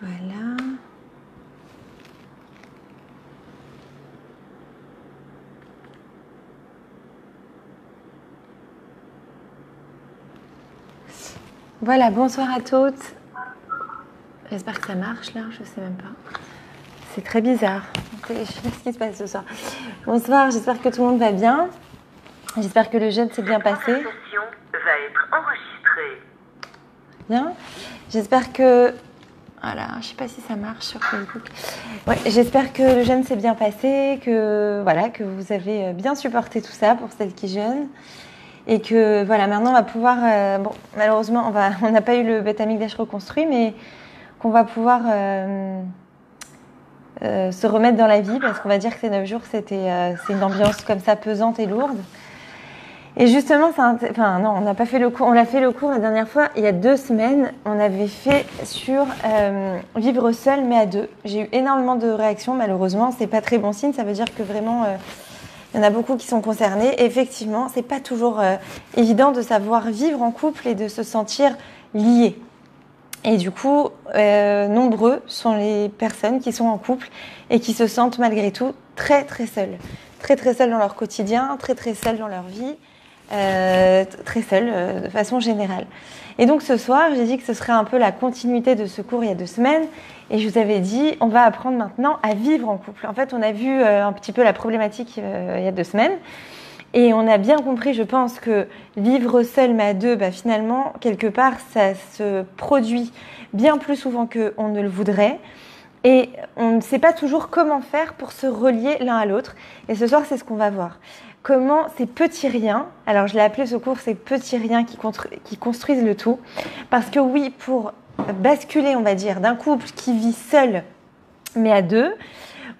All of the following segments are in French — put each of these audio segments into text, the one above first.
Voilà. Voilà, bonsoir à toutes. J'espère que ça marche là, je sais même pas. C'est très bizarre. Je sais pas ce qui se passe ce soir. Bonsoir, j'espère que tout le monde va bien. J'espère que le jeûne s'est bien passé. Cette conversation va être enregistrée. Bien. J'espère que... Voilà, je sais pas si ça marche sur Facebook. Ouais, j'espère que le jeûne s'est bien passé, que, voilà, que vous avez bien supporté tout ça pour celles qui jeûnent. Et que voilà, maintenant on va pouvoir... bon, malheureusement, on n'a pas eu le Beth Amikdash reconstruit, mais qu'on va pouvoir se remettre dans la vie, parce qu'on va dire que ces 9 jours, c'est une ambiance comme ça pesante et lourde. Et justement, enfin non, on n'a pas fait le cours, on l'a fait le cours la dernière fois, il y a 2 semaines, on avait fait sur vivre seul mais à deux. J'ai eu énormément de réactions, malheureusement, c'est pas très bon signe, ça veut dire que vraiment, il y en a beaucoup qui sont concernés. Et effectivement, c'est pas toujours évident de savoir vivre en couple et de se sentir liés. Et du coup, nombreux sont les personnes qui sont en couple et qui se sentent malgré tout très très seules. Très très seules dans leur quotidien, très très seules dans leur vie. Très seule de façon générale. Et donc ce soir, j'ai dit que ce serait un peu la continuité de ce cours il y a 2 semaines. Et je vous avais dit, on va apprendre maintenant à vivre en couple. En fait, on a vu un petit peu la problématique il y a 2 semaines. Et on a bien compris, je pense, que vivre seul mais à deux, bah, finalement, quelque part, ça se produit bien plus souvent qu'on ne le voudrait. Et on ne sait pas toujours comment faire pour se relier l'un à l'autre. Et ce soir, c'est ce qu'on va voir. Comment ces petits riens, alors je l'ai appelé ce cours, ces petits riens qui construisent le tout. Parce que oui, pour basculer, on va dire, d'un couple qui vit seul mais à deux,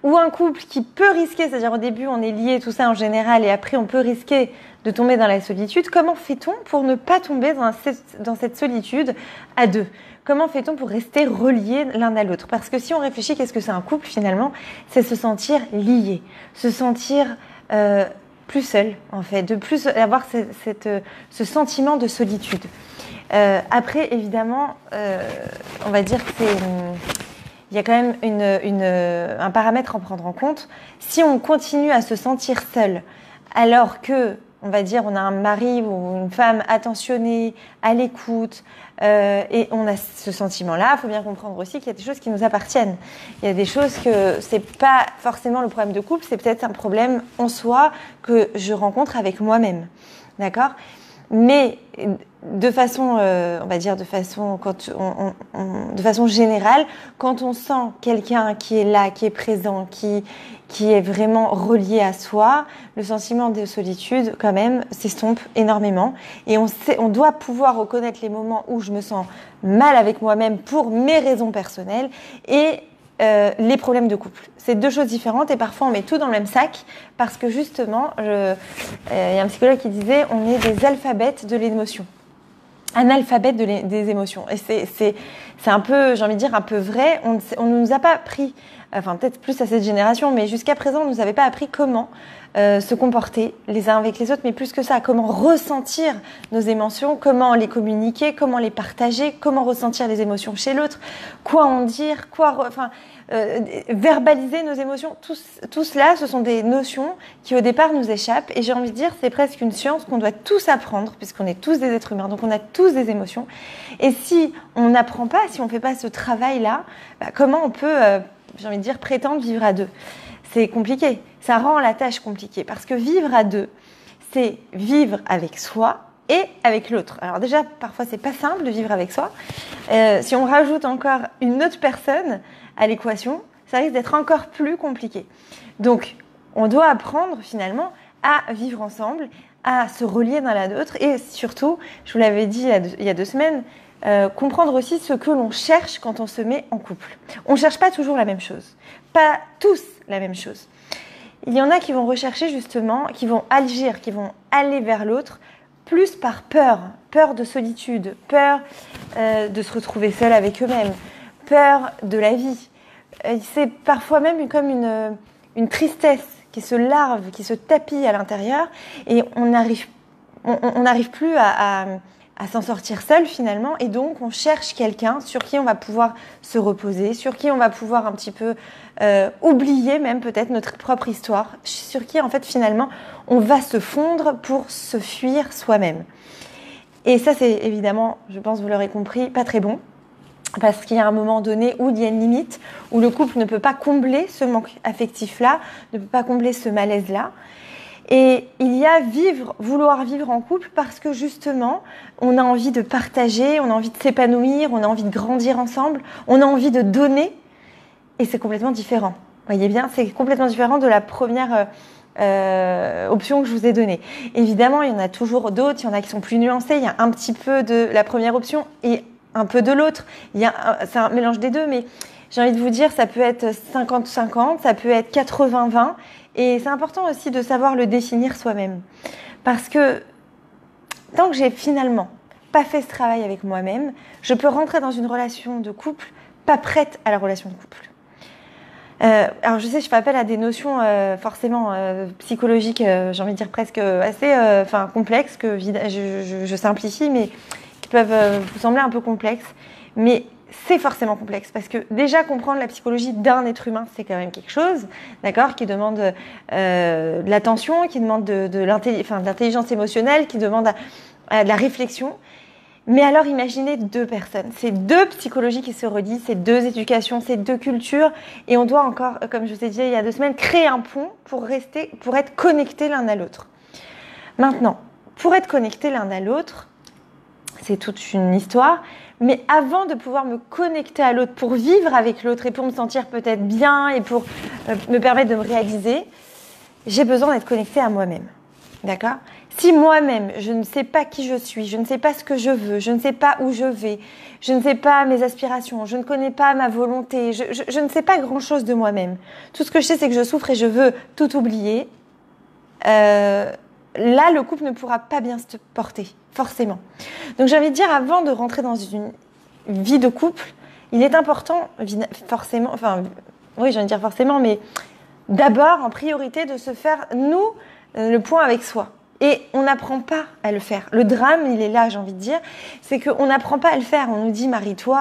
ou un couple qui peut risquer, c'est-à-dire au début on est lié, tout ça en général, et après on peut risquer de tomber dans la solitude, comment fait-on pour ne pas tomber dans cette solitude à deux ? Comment fait-on pour rester reliés l'un à l'autre ? Parce que si on réfléchit, qu'est-ce que c'est un couple finalement ? C'est se sentir lié, se sentir plus seul en fait, de plus avoir ce sentiment de solitude. Après, évidemment, on va dire que il y a quand même un paramètre à prendre en compte. Si on continue à se sentir seul, alors que, on va dire, on a un mari ou une femme attentionnée, à l'écoute, et on a ce sentiment-là, il faut bien comprendre aussi qu'il y a des choses qui nous appartiennent. Il y a des choses que c'est pas forcément le problème de couple, c'est peut-être un problème en soi que je rencontre avec moi-même. D'accord ? Mais de façon, on va dire de façon générale, quand on sent quelqu'un qui est là, qui est présent, qui est vraiment relié à soi, le sentiment de solitude, quand même, s'estompe énormément. Et on doit pouvoir reconnaître les moments où je me sens mal avec moi-même pour mes raisons personnelles et les problèmes de couple. C'est 2 choses différentes et parfois on met tout dans le même sac parce que justement, il y a un psychologue qui disait on est des alphabètes de l'émotion. Un alphabet des émotions. Et c'est un peu, j'ai envie de dire, un peu vrai. On ne nous a pas appris, enfin peut-être plus à cette génération, mais jusqu'à présent, on ne nous avait pas appris comment se comporter les uns avec les autres, mais plus que ça, comment ressentir nos émotions, comment les communiquer, comment les partager, comment ressentir les émotions chez l'autre, quoi en dire, verbaliser nos émotions. Tout cela, ce sont des notions qui au départ nous échappent et j'ai envie de dire c'est presque une science qu'on doit tous apprendre puisqu'on est tous des êtres humains, donc on a tous des émotions. Et si on n'apprend pas, si on ne fait pas ce travail-là, comment on peut, j'ai envie de dire, prétendre vivre à deux ? C'est compliqué, ça rend la tâche compliquée parce que vivre à deux, c'est vivre avec soi et avec l'autre. Alors déjà, parfois, c'est pas simple de vivre avec soi. Si on rajoute encore une autre personne à l'équation, ça risque d'être encore plus compliqué. Donc, on doit apprendre finalement à vivre ensemble, à se relier l'un à l'autre et surtout, je vous l'avais dit il y a 2 semaines, comprendre aussi ce que l'on cherche quand on se met en couple. On ne cherche pas toujours la même chose, pas tous la même chose. Il y en a qui vont rechercher justement, qui vont agir, qui vont aller vers l'autre, plus par peur de solitude, peur de se retrouver seul avec eux-mêmes, peur de la vie. C'est parfois même comme une tristesse qui se larve, qui se tapit à l'intérieur et on n'arrive plus à à s'en sortir seul finalement, et donc on cherche quelqu'un sur qui on va pouvoir se reposer, sur qui on va pouvoir un petit peu oublier même peut-être notre propre histoire, sur qui en fait finalement on va se fondre pour se fuir soi-même. Et ça c'est évidemment, je pense vous l'aurez compris, pas très bon, parce qu'il y a un moment donné où il y a une limite, où le couple ne peut pas combler ce manque affectif-là, ne peut pas combler ce malaise-là. Et il y a vouloir vivre en couple parce que justement, on a envie de partager, on a envie de s'épanouir, on a envie de grandir ensemble, on a envie de donner, et c'est complètement différent. Vous voyez bien, c'est complètement différent de la première option que je vous ai donnée. Évidemment, il y en a toujours d'autres, il y en a qui sont plus nuancés, il y a un petit peu de la première option et un peu de l'autre. C'est un mélange des deux, mais j'ai envie de vous dire, ça peut être 50-50, ça peut être 80-20, et c'est important aussi de savoir le définir soi-même. Parce que tant que j'ai finalement pas fait ce travail avec moi-même, je peux rentrer dans une relation de couple pas prête à la relation de couple. Alors je sais, je fais appel à des notions forcément psychologiques, j'ai envie de dire presque assez complexes, que je simplifie, mais qui peuvent vous sembler un peu complexes. Mais c'est forcément complexe parce que déjà comprendre la psychologie d'un être humain, c'est quand même quelque chose, d'accord, qui demande de l'attention, qui demande de l'intelligence émotionnelle, qui demande de la réflexion. Mais alors imaginez deux personnes, c'est deux psychologies qui se relient, c'est deux éducations, c'est deux cultures, et on doit encore, comme je vous ai dit il y a 2 semaines, créer un pont pour être connectés l'un à l'autre. Maintenant, pour être connectés l'un à l'autre, c'est toute une histoire, mais avant de pouvoir me connecter à l'autre, pour vivre avec l'autre et pour me sentir peut-être bien et pour me permettre de me réaliser, j'ai besoin d'être connectée à moi-même. D'accord ? Si moi-même, je ne sais pas qui je suis, je ne sais pas ce que je veux, je ne sais pas où je vais, je ne sais pas mes aspirations, je ne connais pas ma volonté, je ne sais pas grand-chose de moi-même. Tout ce que je sais, c'est que je souffre et je veux tout oublier. Là, le couple ne pourra pas bien se porter, forcément. Donc, j'ai envie de dire, avant de rentrer dans une vie de couple, il est important, forcément, oui, j'ai envie de dire forcément, mais d'abord, en priorité, de se faire, nous, le point avec soi. Et on n'apprend pas à le faire. Le drame, il est là, j'ai envie de dire, c'est qu'on n'apprend pas à le faire. On nous dit, marie-toi.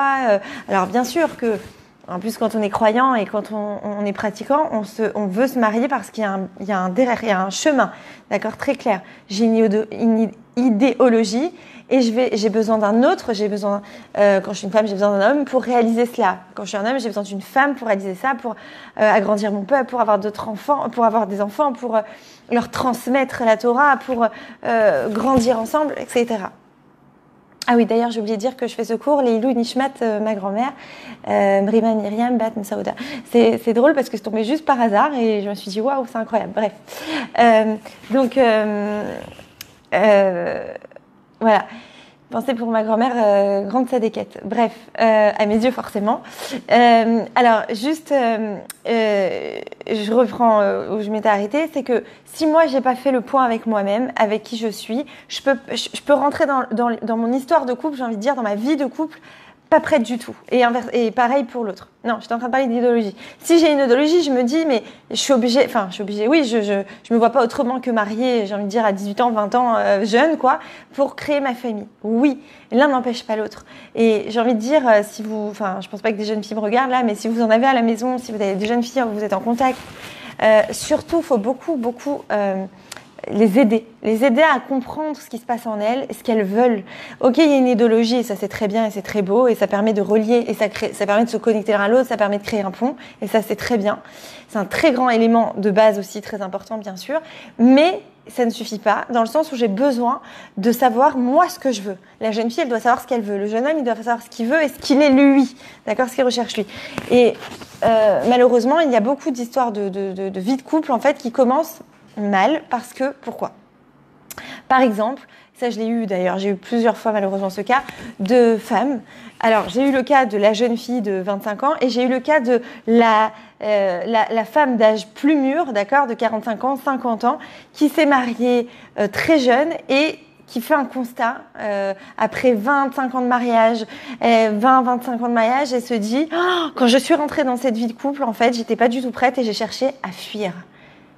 Alors, bien sûr que, en plus, quand on est croyant et quand on est pratiquant, on veut se marier parce qu'il y a un chemin, d'accord, très clair. J'ai une idéologie et j'ai besoin d'un autre. Quand je suis une femme, j'ai besoin d'un homme pour réaliser cela. Quand je suis un homme, j'ai besoin d'une femme pour réaliser ça, pour agrandir mon peuple, pour avoir d'autres enfants, pour avoir des enfants, pour leur transmettre la Torah, pour grandir ensemble, etc. Ah oui, d'ailleurs, j'ai oublié de dire que je fais ce cours, Leilou Nishmat, ma grand-mère, Brima Myriam Bat Msaouda. C'est drôle parce que c'est tombé juste par hasard et je me suis dit, waouh, c'est incroyable. Bref. Voilà. Pensez pour ma grand-mère, grande sadéquette. Bref, à mes yeux forcément. Alors, juste, je reprends où je m'étais arrêtée, c'est que si moi j'ai pas fait le point avec moi-même, avec qui je suis, je peux rentrer dans mon histoire de couple, j'ai envie de dire, dans ma vie de couple, pas prête du tout. Et pareil pour l'autre. Non, j'étais en train de parler d'idéologie. Si j'ai une idéologie, je me dis, mais je suis obligée, oui, je me vois pas autrement que mariée, j'ai envie de dire, à 18 ans, 20 ans, jeune, quoi, pour créer ma famille. Oui, l'un n'empêche pas l'autre. Et j'ai envie de dire, je pense pas que des jeunes filles me regardent là, mais si vous en avez à la maison, si vous avez des jeunes filles, vous êtes en contact, surtout, faut beaucoup, les aider à comprendre ce qui se passe en elles, ce qu'elles veulent. Ok, il y a une idéologie et ça c'est très bien et c'est très beau et ça permet de relier et ça permet de se connecter l'un à l'autre, ça permet de créer un pont et ça c'est très bien. C'est un très grand élément de base aussi, très important bien sûr, mais ça ne suffit pas dans le sens où j'ai besoin de savoir moi ce que je veux. La jeune fille elle doit savoir ce qu'elle veut, le jeune homme il doit savoir ce qu'il veut et ce qu'il est lui, d'accord, ce qu'il recherche lui. Et malheureusement il y a beaucoup d'histoires de vie de couple en fait qui commencent mal parce que, pourquoi ? Par exemple, ça je l'ai eu d'ailleurs, j'ai eu plusieurs fois malheureusement ce cas, de femmes. Alors j'ai eu le cas de la jeune fille de 25 ans et j'ai eu le cas de la femme d'âge plus mûr, d'accord, de 45 ans, 50 ans, qui s'est mariée très jeune et qui fait un constat après 25 ans de mariage, 20-25 ans de mariage et se dit quand je suis rentrée dans cette vie de couple, en fait, j'étais pas du tout prête et j'ai cherché à fuir.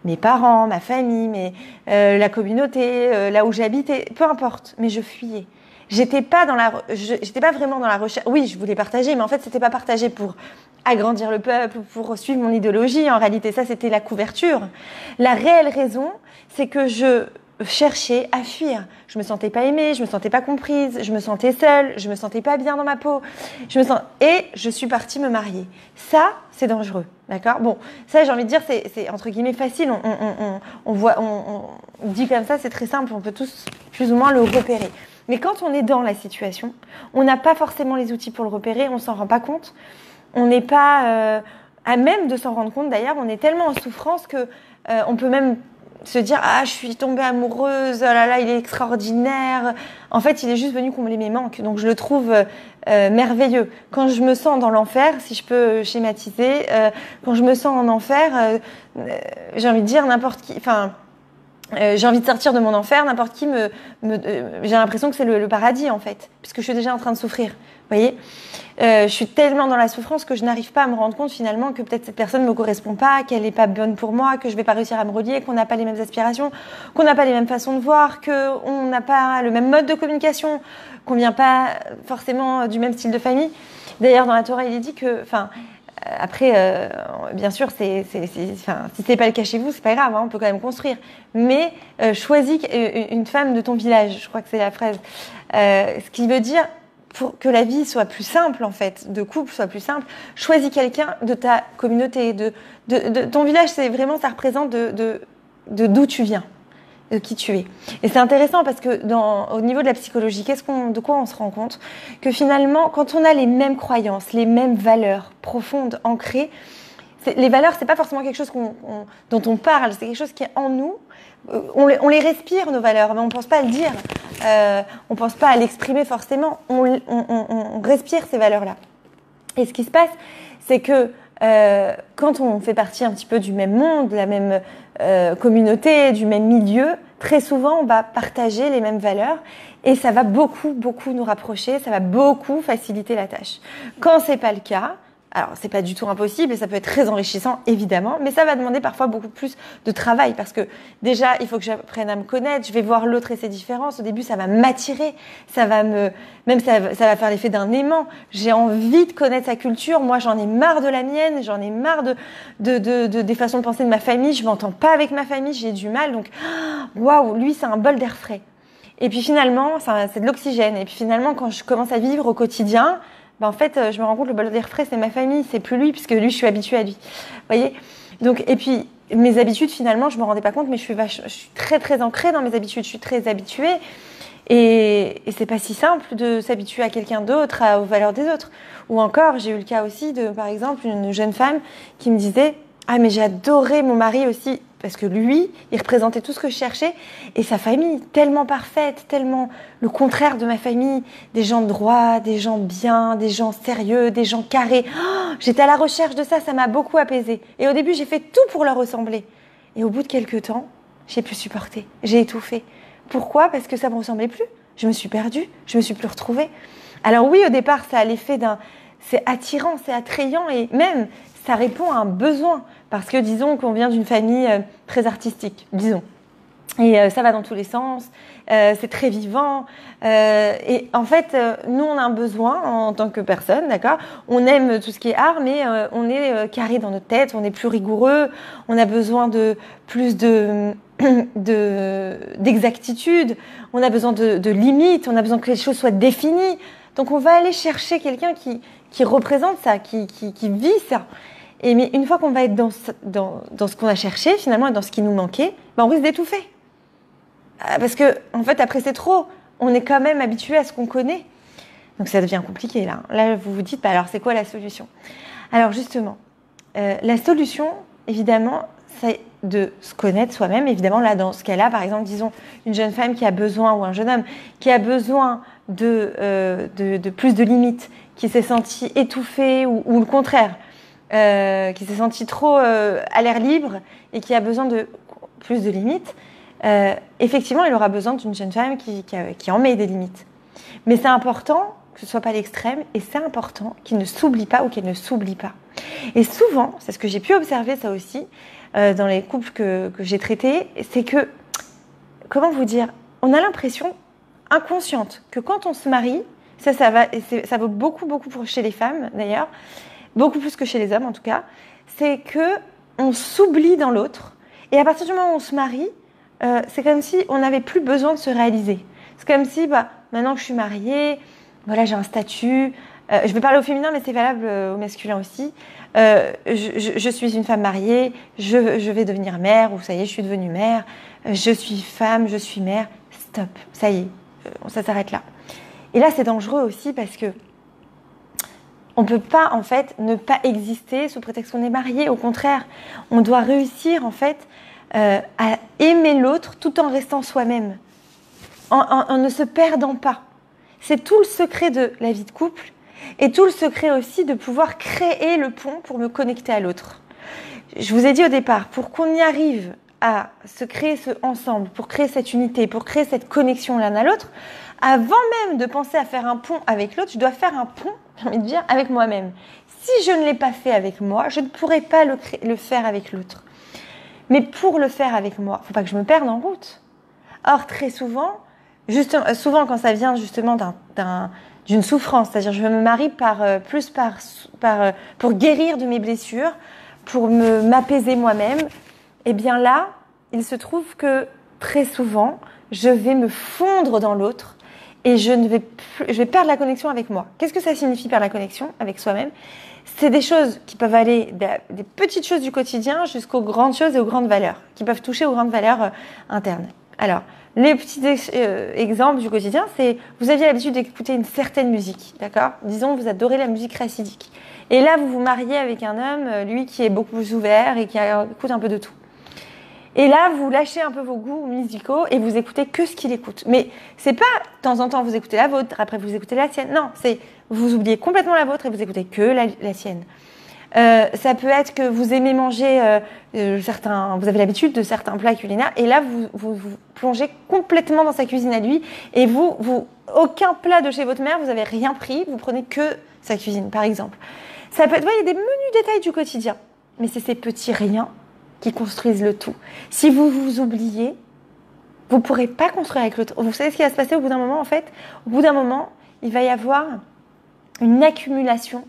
mes parents, ma famille, la communauté, là où j'habitais, peu importe, mais je fuyais. J'étais pas vraiment dans la recherche. Oui, je voulais partager, mais en fait, c'était pas partagé pour agrandir le peuple, pour suivre mon idéologie. En réalité, ça, c'était la couverture. La réelle raison, c'est que je cherchais à fuir. Je me sentais pas aimée, je me sentais pas comprise, je me sentais seule, je me sentais pas bien dans ma peau. Et je suis partie me marier. Ça, c'est dangereux, d'accord? Bon, ça, j'ai envie de dire, c'est entre guillemets facile. On dit comme ça, c'est très simple. On peut tous plus ou moins le repérer. Mais quand on est dans la situation, on n'a pas forcément les outils pour le repérer, on s'en rend pas compte. On n'est pas à même de s'en rendre compte. D'ailleurs, on est tellement en souffrance que on peut même se dire ah je suis tombée amoureuse, oh là là il est extraordinaire. En fait, il est juste venu combler mes manques. Donc je le trouve merveilleux. Quand je me sens dans l'enfer, si je peux schématiser, quand je me sens en enfer, j'ai envie de dire n'importe qui. Enfin. J'ai envie de sortir de mon enfer, n'importe qui j'ai l'impression que c'est le paradis en fait, puisque je suis déjà en train de souffrir. Vous voyez, je suis tellement dans la souffrance que je n'arrive pas à me rendre compte finalement que peut-être cette personne ne me correspond pas, qu'elle n'est pas bonne pour moi, que je vais pas réussir à me relier, qu'on n'a pas les mêmes aspirations, qu'on n'a pas les mêmes façons de voir, qu'on n'a pas le même mode de communication, qu'on vient pas forcément du même style de famille. D'ailleurs, dans la Torah, il est dit que, après, bien sûr, si c'est pas le cas chez vous, c'est pas grave, hein, on peut quand même construire. Mais choisis une femme de ton village, je crois que c'est la phrase. Ce qui veut dire, pour que la vie soit plus simple, en fait, de couple soit plus simple, choisis quelqu'un de ta communauté, de ton village. C'est vraiment, ça représente de d'où tu viens, de qui tu es. Et c'est intéressant parce que au niveau de la psychologie, de quoi on se rend compte? Que finalement, quand on a les mêmes croyances, les mêmes valeurs profondes, ancrées, les valeurs, c'est pas forcément quelque chose dont on parle, c'est quelque chose qui est en nous. On les respire, nos valeurs, mais on pense pas à le dire. On pense pas à l'exprimer forcément. On respire ces valeurs-là. Et ce qui se passe, c'est que quand on fait partie un petit peu du même monde, de la même communauté, du même milieu, très souvent on va partager les mêmes valeurs et ça va beaucoup nous rapprocher, ça va beaucoup faciliter la tâche. Quand c'est pas le cas, alors c'est pas du tout impossible et ça peut être très enrichissant évidemment, mais ça va demander parfois beaucoup plus de travail parce que déjà il faut que j'apprenne à me connaître, je vais voir l'autre et ses différences. Au début ça va m'attirer, ça va faire l'effet d'un aimant. J'ai envie de connaître sa culture, moi j'en ai marre de la mienne, j'en ai marre des façons de penser de ma famille, je m'entends pas avec ma famille, j'ai du mal, donc waouh, lui c'est un bol d'air frais. Et puis finalement c'est de l'oxygène et puis finalement quand je commence à vivre au quotidien, en fait, je me rends compte que le bol d'air frais, c'est ma famille, c'est plus lui, puisque lui, je suis habituée à lui. Vous voyez? Donc, et puis, mes habitudes, finalement, je me rendais pas compte, mais je suis très, très ancrée dans mes habitudes, je suis très habituée. Et c'est pas si simple de s'habituer à quelqu'un d'autre, aux valeurs des autres. Ou encore, j'ai eu le cas aussi par exemple, une jeune femme qui me disait « Ah, mais j'ai adoré mon mari aussi ». Parce que lui, il représentait tout ce que je cherchais. Et sa famille, tellement parfaite, tellement le contraire de ma famille. Des gens droits, des gens bien, des gens sérieux, des gens carrés. Oh, j'étais à la recherche de ça, ça m'a beaucoup apaisée. Et au début, j'ai fait tout pour leur ressembler. Et au bout de quelques temps, j'ai plus supporté. J'ai étouffé. Pourquoi? Parce que ça me ressemblait plus. Je me suis perdue, je me suis plus retrouvée. Alors oui, au départ, ça a l'effet c'est attirant, c'est attrayant et même, ça répond à un besoin. Parce que disons qu'on vient d'une famille très artistique, disons. Et ça va dans tous les sens, c'est très vivant. Et en fait, nous, on a un besoin en tant que personne, d'accord? On aime tout ce qui est art, mais on est carré dans notre tête, on est plus rigoureux, on a besoin de plus d'exactitude, on a besoin de limites, on a besoin que les choses soient définies. Donc, on va aller chercher quelqu'un qui représente ça, qui vit ça. Mais une fois qu'on va être dans ce qu'on a cherché, finalement, et dans ce qui nous manquait, on risque d'étouffer. Parce que, en fait, après, c'est trop. On est quand même habitué à ce qu'on connaît. Donc, ça devient compliqué, là. Là, vous vous dites, alors, c'est quoi la solution? Alors, justement, la solution, évidemment, c'est de se connaître soi-même. Évidemment, là, dans ce cas-là, par exemple, disons, une jeune femme qui a besoin, ou un jeune homme, qui a besoin de plus de limites, qui s'est senti étouffé, ou le contraire, qui s'est senti trop à l'air libre et qui a besoin de plus de limites, effectivement, il aura besoin d'une jeune femme qui en met des limites. Mais c'est important que ce ne soit pas l'extrême et c'est important qu'il ne s'oublie pas ou qu'elle ne s'oublie pas. Et souvent, c'est ce que j'ai pu observer ça aussi, dans les couples que j'ai traités, c'est que, comment vous dire, on a l'impression inconsciente que quand on se marie, ça vaut beaucoup chez les femmes d'ailleurs, beaucoup plus que chez les hommes en tout cas, c'est que on s'oublie dans l'autre. Et à partir du moment où on se marie, c'est comme si on n'avait plus besoin de se réaliser. C'est comme si, maintenant que je suis mariée, voilà, j'ai un statut. Je vais parler au féminin, mais c'est valable au masculin aussi. Je suis une femme mariée, je vais devenir mère, ou ça y est, je suis devenue mère. Je suis femme, je suis mère. Stop, ça y est, ça s'arrête là. Et là, c'est dangereux aussi parce que on ne peut pas, en fait, ne pas exister sous prétexte qu'on est marié. Au contraire, on doit réussir, en fait, à aimer l'autre tout en restant soi-même, en ne se perdant pas. C'est tout le secret de la vie de couple et tout le secret aussi de pouvoir créer le pont pour me connecter à l'autre. Je vous ai dit au départ, pour qu'on y arrive à se créer ce ensemble, pour créer cette unité, pour créer cette connexion l'un à l'autre, avant même de penser à faire un pont avec l'autre, je dois faire un pont, j'ai envie de dire, avec moi-même. Si je ne l'ai pas fait avec moi, je ne pourrai pas le faire avec l'autre. Mais pour le faire avec moi, il ne faut pas que je me perde en route. Or, très souvent, souvent quand ça vient justement d'une souffrance, c'est-à-dire je me marie pour guérir de mes blessures, pour m'apaiser moi-même, et bien là, il se trouve que très souvent, je vais me fondre dans l'autre et je vais perdre la connexion avec moi. Qu'est-ce que ça signifie perdre la connexion avec soi-même ? C'est des choses qui peuvent aller des petites choses du quotidien jusqu'aux grandes choses et aux grandes valeurs, qui peuvent toucher aux grandes valeurs internes. Alors, les petits exemples du quotidien, c'est vous aviez l'habitude d'écouter une certaine musique, d'accord ? Disons, vous adorez la musique chassidique. Et là, vous vous mariez avec un homme, lui qui est beaucoup plus ouvert et qui écoute un peu de tout. Et là, vous lâchez un peu vos goûts musicaux et vous écoutez que ce qu'il écoute. Mais c'est pas, de temps en temps, vous écoutez la vôtre, après vous écoutez la sienne. Non, c'est vous oubliez complètement la vôtre et vous écoutez que la sienne. Ça peut être que vous aimez manger vous avez l'habitude de certains plats culinaires et là, vous plongez complètement dans sa cuisine à lui et aucun plat de chez votre mère, vous n'avez rien pris, vous prenez que sa cuisine, par exemple. Ça peut être, il y a des menus détails du quotidien, mais c'est ces petits riens qui construisent le tout. Si vous vous oubliez, vous ne pourrez pas construire avec l'autre. Vous savez ce qui va se passer au bout d'un moment, en fait ? Au bout d'un moment, il va y avoir une accumulation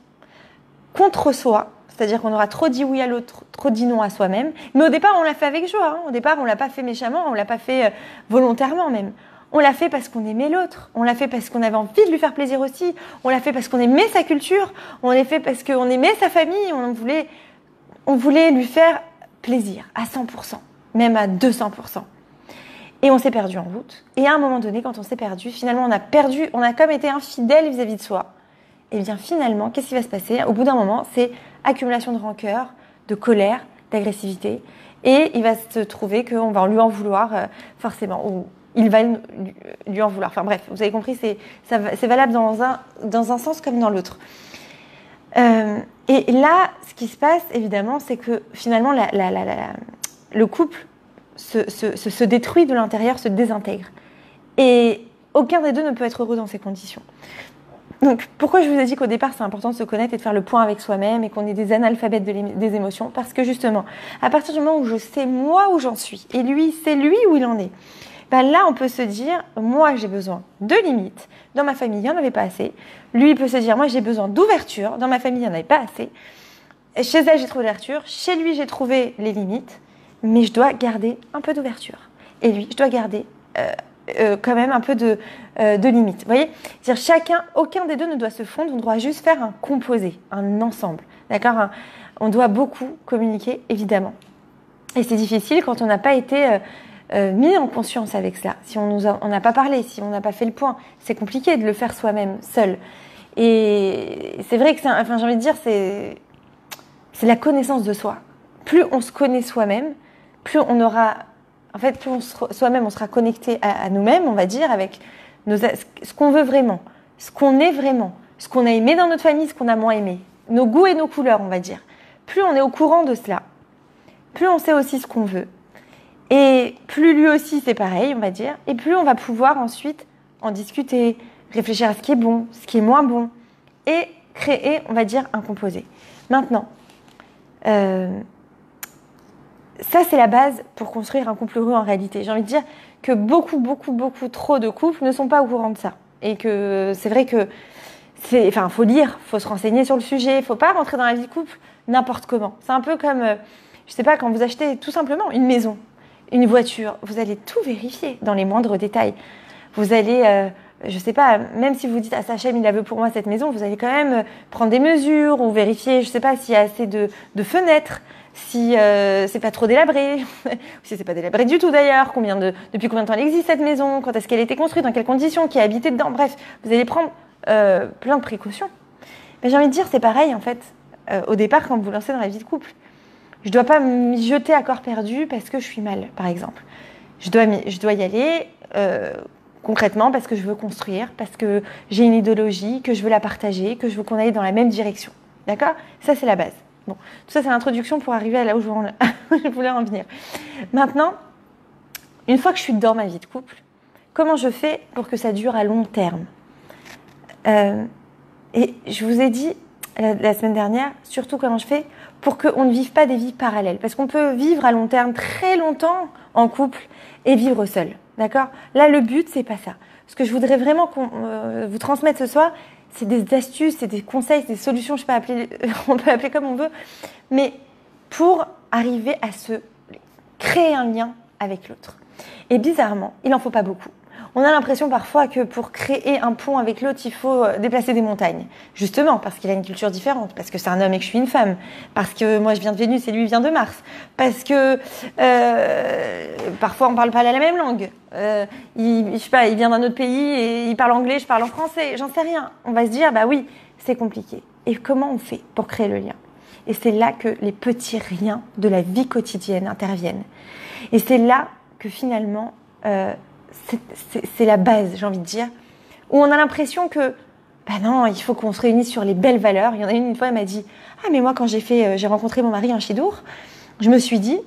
contre soi, c'est-à-dire qu'on aura trop dit oui à l'autre, trop dit non à soi-même. Mais au départ, on l'a fait avec joie. Au départ, on ne l'a pas fait méchamment, on ne l'a pas fait volontairement même. On l'a fait parce qu'on aimait l'autre. On l'a fait parce qu'on avait envie de lui faire plaisir aussi. On l'a fait parce qu'on aimait sa culture. On l'a fait parce qu'on aimait sa famille. On voulait lui faire plaisir à 100%, même à 200%. Et on s'est perdu en route. Et à un moment donné, quand on s'est perdu, finalement, on a comme été infidèle vis-à-vis de soi. Et bien finalement, qu'est-ce qui va se passer ? Au bout d'un moment, c'est accumulation de rancœur, de colère, d'agressivité. Et il va se trouver qu'on va lui en vouloir forcément. Ou il va lui en vouloir. Enfin bref, vous avez compris, c'est valable dans un sens comme dans l'autre. Et là, ce qui se passe, évidemment, c'est que finalement, le couple se détruit de l'intérieur, se désintègre. Et aucun des deux ne peut être heureux dans ces conditions. Donc, pourquoi je vous ai dit qu'au départ, c'est important de se connaître et de faire le point avec soi-même et qu'on est des analphabètes des émotions ? Parce que justement, à partir du moment où je sais moi où j'en suis et lui, c'est lui où il en est, là, on peut se dire, moi, j'ai besoin de limites. Dans ma famille, il n'y en avait pas assez. Lui, il peut se dire, moi, j'ai besoin d'ouverture. Dans ma famille, il n'y en avait pas assez. Chez elle, j'ai trouvé l'ouverture. Chez lui, j'ai trouvé les limites. Mais je dois garder un peu d'ouverture. Et lui, je dois garder quand même un peu de limites. Vous voyez ? C'est-à-dire, aucun des deux ne doit se fondre. On doit juste faire un composé, un ensemble. D'accord ? On doit beaucoup communiquer, évidemment. Et c'est difficile quand on n'a pas été mis en conscience avec cela. Si on n'a pas parlé, si on n'a pas fait le point, c'est compliqué de le faire soi-même, seul. Et c'est vrai que j'ai envie de dire, c'est la connaissance de soi. Plus on se connaît soi-même, plus on aura... En fait, plus soi-même, on sera connecté à nous-mêmes, on va dire, avec ce qu'on veut vraiment, ce qu'on est vraiment, ce qu'on a aimé dans notre famille, ce qu'on a moins aimé, nos goûts et nos couleurs, on va dire. Plus on est au courant de cela, plus on sait aussi ce qu'on veut. Et plus lui aussi, c'est pareil, on va dire. Et plus on va pouvoir ensuite en discuter, réfléchir à ce qui est bon, ce qui est moins bon, et créer, on va dire, un composé. Maintenant, Ça, c'est la base pour construire un couple heureux en réalité. J'ai envie de dire que beaucoup trop de couples ne sont pas au courant de ça. Et que c'est vrai que faut lire, faut se renseigner sur le sujet, faut pas rentrer dans la vie de couple n'importe comment. C'est un peu comme, je sais pas, quand vous achetez tout simplement une maison, une voiture, vous allez tout vérifier dans les moindres détails. Vous allez, je sais pas, même si vous dites à Sachem, il la veut pour moi cette maison, vous allez quand même prendre des mesures ou vérifier, je sais pas, s'il y a assez de fenêtres, si c'est pas trop délabré, ou si c'est pas délabré du tout d'ailleurs, depuis combien de temps elle existe cette maison, quand est-ce qu'elle a été construite, dans quelles conditions, qui a habité dedans, bref, vous allez prendre plein de précautions. Mais j'ai envie de dire, c'est pareil en fait, au départ quand vous vous lancez dans la vie de couple. Je dois pas m'y jeter à corps perdu parce que je suis mal, par exemple. Je dois y aller concrètement parce que je veux construire, parce que j'ai une idéologie, que je veux la partager, que je veux qu'on aille dans la même direction. D'accord ? Ça, c'est la base. Bon, tout ça, c'est l'introduction pour arriver à là où je voulais en venir. Maintenant, une fois que je suis dans ma vie de couple, comment je fais pour que ça dure à long terme ? Et je vous ai dit la semaine dernière, surtout comment je fais pour qu'on ne vive pas des vies parallèles. Parce qu'on peut vivre à long terme très longtemps en couple et vivre seul. D'accord ? Là, le but, c'est pas ça. Ce que je voudrais vraiment vous transmettre ce soir, c'est des astuces, c'est des conseils, c'est des solutions, je sais pas, on peut appeler comme on veut, mais pour arriver à se créer un lien avec l'autre. Et bizarrement, il n'en faut pas beaucoup. On a l'impression parfois que pour créer un pont avec l'autre, il faut déplacer des montagnes. Justement, parce qu'il a une culture différente, parce que c'est un homme et que je suis une femme, parce que moi je viens de Vénus et lui vient de Mars, parce que parfois on parle pas la même langue. Je sais pas, il vient d'un autre pays et il parle anglais, je parle en français, j'en sais rien. On va se dire, bah oui, c'est compliqué. Et comment on fait pour créer le lien ? Et c'est là que les petits riens de la vie quotidienne interviennent. Et c'est là que finalement... c'est la base, j'ai envie de dire, où on a l'impression que, bah non, il faut qu'on se réunisse sur les belles valeurs. Il y en a une fois, elle m'a dit, ah mais moi quand j'ai rencontré mon mari en Chidour, je me suis dit,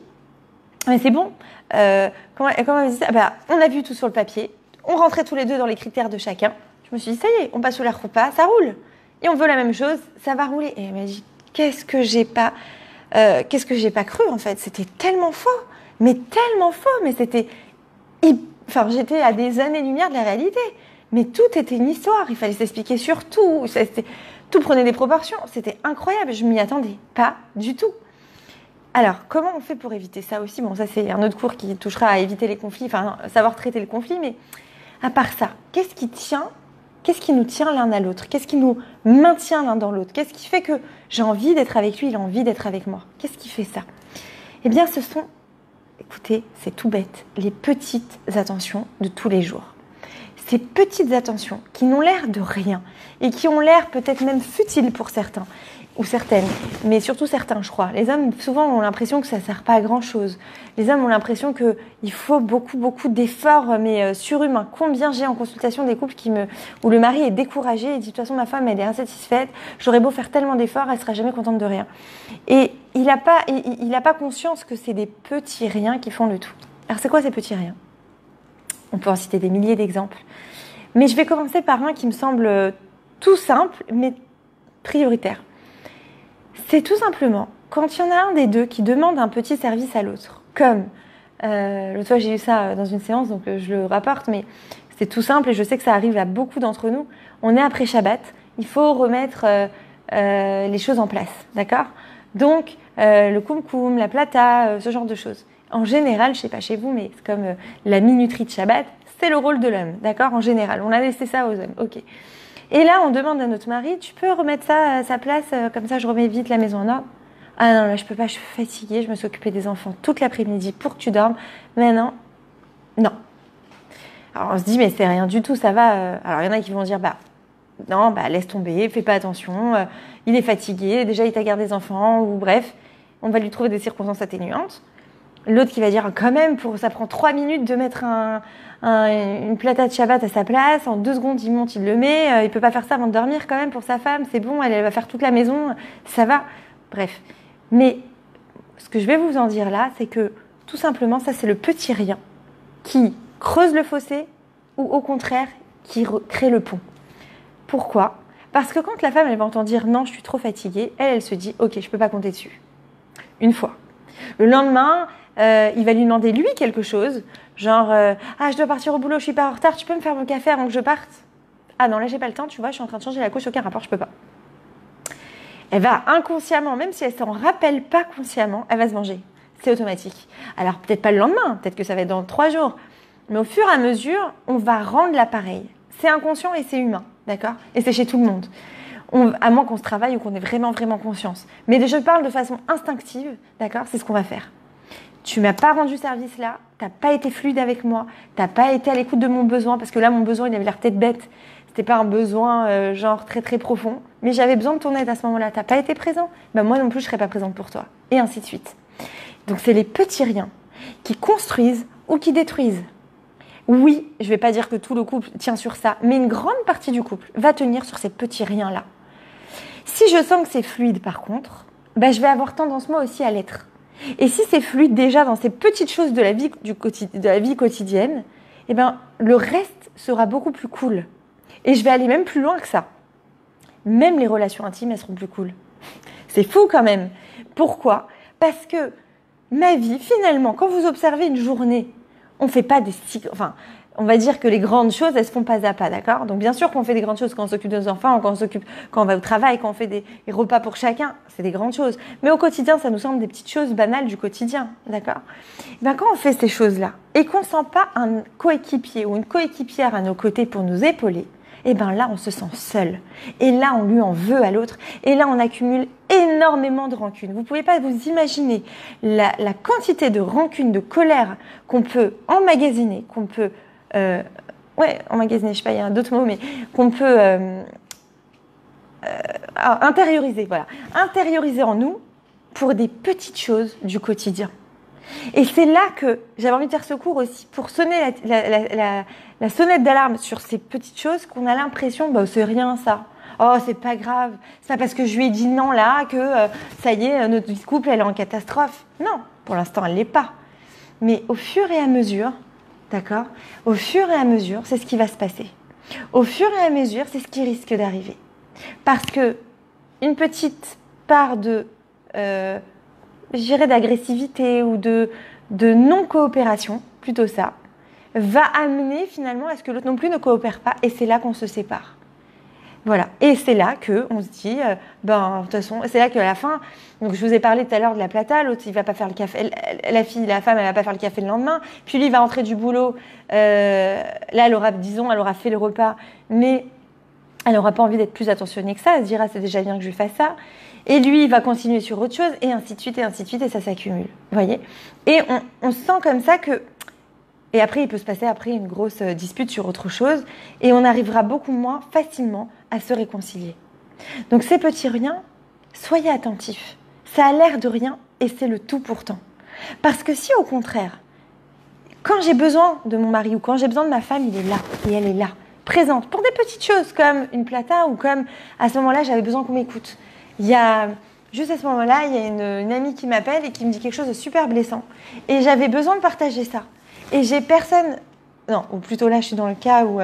mais c'est bon, comment elle me dit ça ? Bah, on a vu tout sur le papier, on rentrait tous les deux dans les critères de chacun. Je me suis dit, ça y est, on passe sous la roupa, ça roule. Et on veut la même chose, ça va rouler. Et elle m'a dit, qu'est-ce que j'ai pas cru en fait ? C'était tellement faux, mais c'était Enfin, j'étais à des années-lumière de la réalité. Mais tout était une histoire. Il fallait s'expliquer sur tout. Tout prenait des proportions. C'était incroyable. Je m'y attendais pas du tout. Alors, comment on fait pour éviter ça aussi ? Bon, ça, c'est un autre cours qui touchera à éviter les conflits, enfin, savoir traiter le conflit. Mais à part ça, qu'est-ce qui nous tient l'un à l'autre ? Qu'est-ce qui nous maintient l'un dans l'autre ? Qu'est-ce qui fait que j'ai envie d'être avec lui, il a envie d'être avec moi ? Qu'est-ce qui fait ça ? Eh bien, ce sont... Écoutez, c'est tout bête, les petites attentions de tous les jours. Ces petites attentions qui n'ont l'air de rien et qui ont l'air peut-être même futiles pour certains ou certaines, mais surtout certains, je crois. Les hommes, souvent, ont l'impression que ça ne sert pas à grand-chose. Les hommes ont l'impression qu'il faut beaucoup d'efforts, mais surhumains. Combien j'ai en consultation des couples où le mari est découragé et dit « de toute façon, ma femme, elle est insatisfaite, j'aurais beau faire tellement d'efforts, elle ne sera jamais contente de rien. » Et il n'a pas conscience que c'est des petits riens qui font le tout. Alors, c'est quoi ces petits riens ? On peut en citer des milliers d'exemples. Mais je vais commencer par un qui me semble tout simple, mais prioritaire. C'est tout simplement quand il y en a un des deux qui demande un petit service à l'autre. Comme, l'autre fois j'ai eu ça dans une séance, donc je le rapporte, mais c'est tout simple et je sais que ça arrive à beaucoup d'entre nous. On est après Shabbat, il faut remettre les choses en place, d'accord ? Donc, le kumkum, la plata, ce genre de choses. En général, je sais pas chez vous, mais c'est comme la minuterie de Shabbat, c'est le rôle de l'homme, d'accord ? En général, on a laissé ça aux hommes, ok. Et là, on demande à notre mari, tu peux remettre ça à sa place, comme ça je remets vite la maison en ordre. Ah non, là je peux pas, je suis fatiguée, je me suis occupée des enfants toute l'après-midi pour que tu dormes. Maintenant, non. Alors on se dit, mais c'est rien du tout, ça va. Alors il y en a qui vont dire, non, laisse tomber, fais pas attention, il est fatigué, déjà il t'a gardé des enfants, ou bref, on va lui trouver des circonstances atténuantes. L'autre qui va dire, quand même, ça prend 3 minutes de mettre une plata de Shabbat à sa place, en 2 secondes il monte, il le met, il peut pas faire ça avant de dormir quand même pour sa femme, c'est bon, elle va faire toute la maison, ça va. Bref. Mais ce que je vais vous en dire là, c'est que tout simplement, ça c'est le petit rien qui creuse le fossé ou au contraire qui crée le pont. Pourquoi ? Parce que quand la femme elle va entendre dire non, je suis trop fatiguée, elle se dit ok, je peux pas compter dessus. une fois. Le lendemain, il va lui demander lui quelque chose, genre ah je dois partir au boulot, je suis pas en retard, tu peux me faire mon café avant que je parte? Ah non, là j'ai pas le temps, tu vois, je suis en train de changer la couche, aucun rapport, je peux pas. Elle va inconsciemment, même si elle s'en rappelle pas consciemment, elle va se venger. C'est automatique. Alors peut-être pas le lendemain, peut-être que ça va être dans 3 jours, mais au fur et à mesure, on va rendre l'appareil. C'est inconscient et c'est humain, d'accord? Et c'est chez tout le monde. À moins qu'on se travaille ou qu'on ait vraiment, vraiment conscience. Mais je parle de façon instinctive, d'accord? C'est ce qu'on va faire. Tu m'as pas rendu service là, t'as pas été fluide avec moi, t'as pas été à l'écoute de mon besoin, parce que là, mon besoin, il avait l'air peut-être bête. C'était pas un besoin genre très, très profond, mais j'avais besoin de ton aide à ce moment-là. T'as pas été présent? Ben, moi non plus, je serais pas présente pour toi. Et ainsi de suite. Donc, c'est les petits riens qui construisent ou qui détruisent. Oui, je vais pas dire que tout le couple tient sur ça, mais une grande partie du couple va tenir sur ces petits riens-là. Si je sens que c'est fluide, par contre, ben, je vais avoir tendance moi aussi à l'être. Et si c'est fluide déjà dans ces petites choses de la vie quotidienne, eh ben, le reste sera beaucoup plus cool. Et je vais aller même plus loin que ça. Même les relations intimes, elles seront plus cool. C'est fou quand même. Pourquoi? Parce que ma vie, finalement, quand vous observez une journée, on fait pas des cycles... Enfin, on va dire que les grandes choses, elles se font pas à pas, d'accord? Donc bien sûr qu'on fait des grandes choses quand on s'occupe de nos enfants, quand on va au travail, quand on fait des repas pour chacun, c'est des grandes choses. Mais au quotidien, ça nous semble des petites choses banales du quotidien, d'accord? Ben, quand on fait ces choses-là et qu'on sent pas un coéquipier ou une coéquipière à nos côtés pour nous épauler, et ben là, on se sent seul. Et là, on lui en veut à l'autre. Et là, on accumule énormément de rancune. Vous pouvez pas vous imaginer la quantité de rancune, de colère qu'on peut emmagasiner, qu'on peut emmagasiner, je sais pas, il y a d'autres mots, mais qu'on peut intérioriser, voilà. Intérioriser en nous pour des petites choses du quotidien. Et c'est là que j'avais envie de faire ce cours aussi, pour sonner la sonnette d'alarme sur ces petites choses qu'on a l'impression, bah, c'est rien ça. Oh, c'est pas grave. C'est pas parce que je lui ai dit non là que ça y est, notre vie de couple, elle est en catastrophe. Non, pour l'instant, elle l'est pas. Mais au fur et à mesure, d'accord? Au fur et à mesure, c'est ce qui va se passer. Au fur et à mesure, c'est ce qui risque d'arriver. Parce que une petite part de, je dirais, d'agressivité ou de non-coopération, plutôt ça, va amener finalement à ce que l'autre non plus ne coopère pas. Et c'est là qu'on se sépare. Voilà. Et c'est là qu'on se dit, de toute façon, c'est là qu'à la fin, donc je vous ai parlé tout à l'heure de la plata, l'autre il va pas faire le café, la femme elle va pas faire le café le lendemain, puis lui il va rentrer du boulot, là elle aura fait le repas, mais elle n'aura pas envie d'être plus attentionnée que ça, elle se dira c'est déjà bien que je fasse ça, et lui il va continuer sur autre chose, et ainsi de suite, et ça s'accumule, vous voyez. Et on sent comme ça que... Et après, il peut se passer une grosse dispute sur autre chose et on arrivera beaucoup moins facilement à se réconcilier. Donc ces petits riens, soyez attentifs. Ça a l'air de rien et c'est le tout pourtant. Parce que si au contraire, quand j'ai besoin de mon mari ou quand j'ai besoin de ma femme, il est là et elle est là, présente pour des petites choses comme une plata ou comme à ce moment-là, j'avais besoin qu'on m'écoute. Juste à ce moment-là, il y a une amie qui m'appelle et qui me dit quelque chose de super blessant. Et j'avais besoin de partager ça. Et j'ai personne... Non, ou plutôt là, je suis dans le cas où...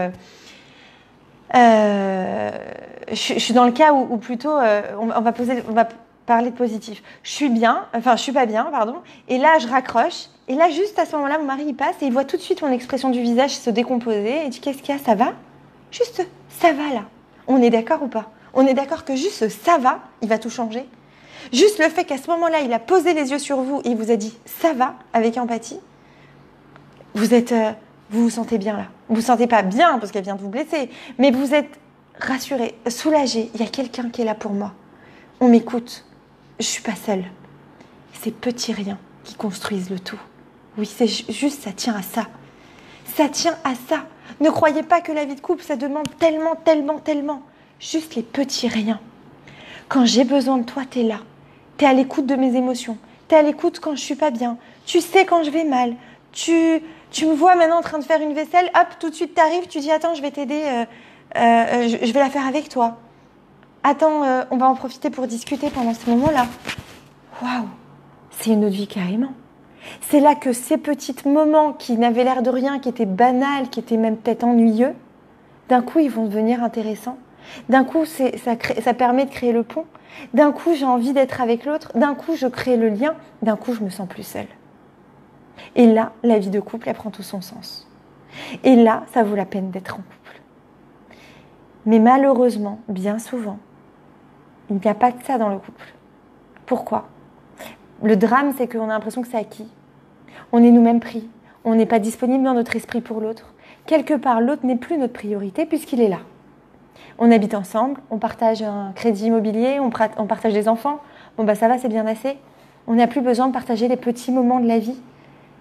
je suis dans le cas où plutôt on va parler de positif. Je suis pas bien, pardon. Et là, je raccroche. Et là, juste à ce moment-là, mon mari, il passe et il voit tout de suite mon expression du visage se décomposer. Et il dit, qu'est-ce qu'il y a? Ça va? Juste, ça va là. On est d'accord ou pas? On est d'accord que juste ça va, il va tout changer? Juste le fait qu'à ce moment-là, il a posé les yeux sur vous et il vous a dit, ça va, avec empathie. Vous vous sentez bien là. Vous vous sentez pas bien parce qu'elle vient de vous blesser, mais vous êtes rassuré, soulagé. Il y a quelqu'un qui est là pour moi. On m'écoute. Je suis pas seule. Ces petits riens qui construisent le tout. Oui, c'est juste, ça tient à ça. Ça tient à ça. Ne croyez pas que la vie de couple, ça demande tellement, tellement, tellement. Juste les petits riens. Quand j'ai besoin de toi, t'es là. T'es à l'écoute de mes émotions. T'es à l'écoute quand je suis pas bien. Tu sais quand je vais mal. Tu me vois maintenant en train de faire une vaisselle, hop, tout de suite t'arrives, tu dis attends, je vais t'aider, je vais la faire avec toi. Attends, on va en profiter pour discuter pendant ce moment-là. Waouh, c'est une autre vie carrément. C'est là que ces petits moments qui n'avaient l'air de rien, qui étaient banals, qui étaient même peut-être ennuyeux, d'un coup ils vont devenir intéressants D'un coup, ça permet de créer le pont. D'un coup, j'ai envie d'être avec l'autre. D'un coup, je crée le lien. D'un coup, je me sens plus seule. Et là, la vie de couple, elle prend tout son sens. Et là, ça vaut la peine d'être en couple. Mais malheureusement, bien souvent, il n'y a pas de ça dans le couple. Pourquoi ? Le drame, c'est qu'on a l'impression que c'est acquis. On est nous-mêmes pris. On n'est pas disponible dans notre esprit pour l'autre. Quelque part, l'autre n'est plus notre priorité puisqu'il est là. On habite ensemble, on partage un crédit immobilier, on partage des enfants. Bon, ça va, c'est bien assez. On n'a plus besoin de partager les petits moments de la vie.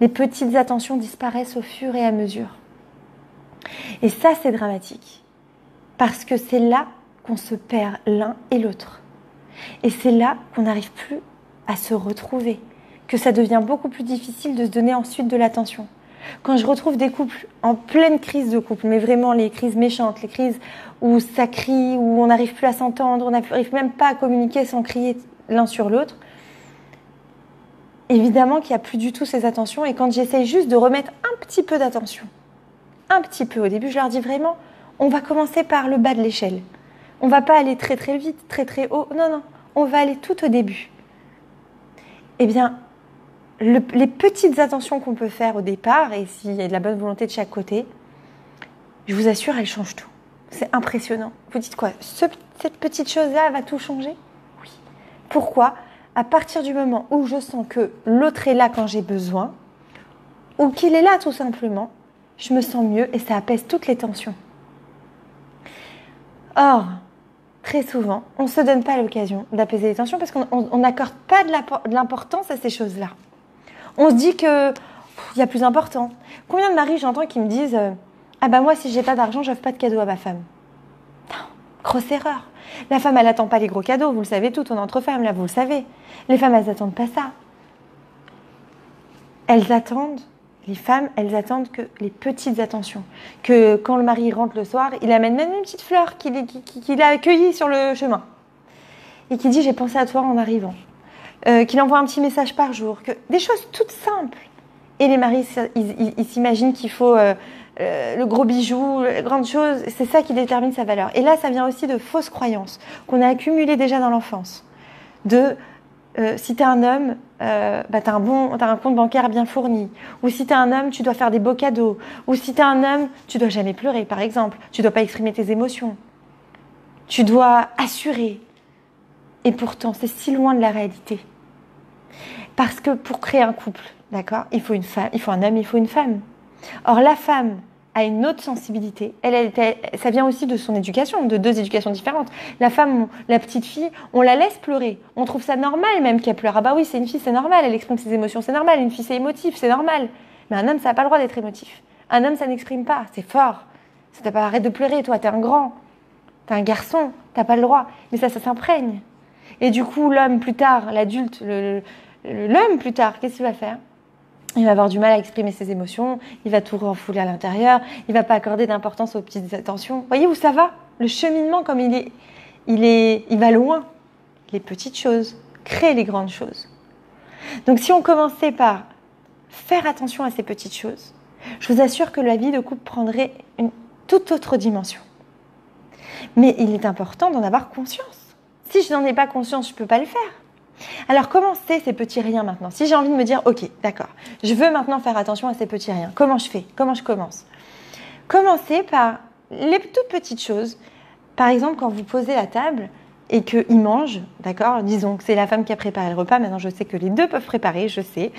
Les petites attentions disparaissent au fur et à mesure. Et ça, c'est dramatique. Parce que c'est là qu'on se perd l'un et l'autre. Et c'est là qu'on n'arrive plus à se retrouver. Que ça devient beaucoup plus difficile de se donner ensuite de l'attention. Quand je retrouve des couples en pleine crise de couple, mais vraiment les crises méchantes, les crises où ça crie, où on n'arrive plus à s'entendre, on n'arrive même pas à communiquer sans crier l'un sur l'autre, évidemment qu'il n'y a plus du tout ces attentions. Et quand j'essaye juste de remettre un petit peu d'attention, un petit peu au début, je leur dis vraiment, on va commencer par le bas de l'échelle. On ne va pas aller très très vite, très très haut. Non, on va aller tout au début. Eh bien, les petites attentions qu'on peut faire au départ, et s'il y a de la bonne volonté de chaque côté, je vous assure, elles changent tout. C'est impressionnant. Vous dites quoi ? Cette petite chose-là va tout changer ? Oui. Pourquoi ? À partir du moment où je sens que l'autre est là quand j'ai besoin, ou qu'il est là tout simplement, je me sens mieux et ça apaise toutes les tensions. Or, très souvent, on ne se donne pas l'occasion d'apaiser les tensions parce qu'on n'accorde pas de l'importance à ces choses-là. On se dit qu'il y a plus important. Combien de maris j'entends qui me disent « Ah moi, si j'ai pas d'argent, j'offre pas de cadeau à ma femme. » Non, grosse erreur. La femme, elle n'attend pas les gros cadeaux. Vous le savez tout, on est entre femmes, là, vous le savez. Les femmes, elles n'attendent pas ça. Les femmes, elles attendent que les petites attentions. Que quand le mari rentre le soir, il amène même une petite fleur qu'il a accueillie sur le chemin. Et qui dit « J'ai pensé à toi en arrivant ». Qu'il envoie un petit message par jour, des choses toutes simples. Et les maris, ils s'imaginent qu'il faut le gros bijou, les grandes choses, c'est ça qui détermine sa valeur. Et là, ça vient aussi de fausses croyances qu'on a accumulées déjà dans l'enfance. Si tu es un homme, t'as un compte bancaire bien fourni. Ou si tu es un homme, tu dois faire des beaux cadeaux. Ou si tu es un homme, tu dois jamais pleurer, par exemple. Tu dois pas exprimer tes émotions. Tu dois assurer. Et pourtant, c'est si loin de la réalité. Parce que pour créer un couple, d'accord, il faut une femme, il faut un homme, il faut une femme. Or, la femme a une autre sensibilité. Ça vient aussi de son éducation, de deux éducations différentes. La femme, la petite fille, on la laisse pleurer. On trouve ça normal même qu'elle pleure. Ah bah oui, c'est une fille, c'est normal. Elle exprime ses émotions, c'est normal. Une fille, c'est émotif, c'est normal. Mais un homme, ça n'a pas le droit d'être émotif. Un homme, ça n'exprime pas. C'est fort. Ça t'a pas arrête de pleurer, toi. T'es un grand. T'es un garçon. T'as pas le droit. Mais ça s'imprègne. Et du coup, l'homme plus tard, l'adulte, l'homme plus tard, qu'est-ce qu'il va faire ? Il va avoir du mal à exprimer ses émotions, il va tout refouler à l'intérieur, il va pas accorder d'importance aux petites attentions. Voyez où ça va ? Le cheminement, comme il va loin. Les petites choses créent les grandes choses. Donc si on commençait par faire attention à ces petites choses, je vous assure que la vie de couple prendrait une toute autre dimension. Mais il est important d'en avoir conscience. Si je n'en ai pas conscience, je ne peux pas le faire. Alors, comment c'est ces petits riens maintenant ? Si j'ai envie de me dire, ok, d'accord, je veux maintenant faire attention à ces petits riens, comment je fais ? Comment je commence ? Commencez par les toutes petites choses. Par exemple, quand vous posez la table et qu'ils mangent, d'accord ? Disons que c'est la femme qui a préparé le repas. Maintenant, je sais que les deux peuvent préparer, je sais.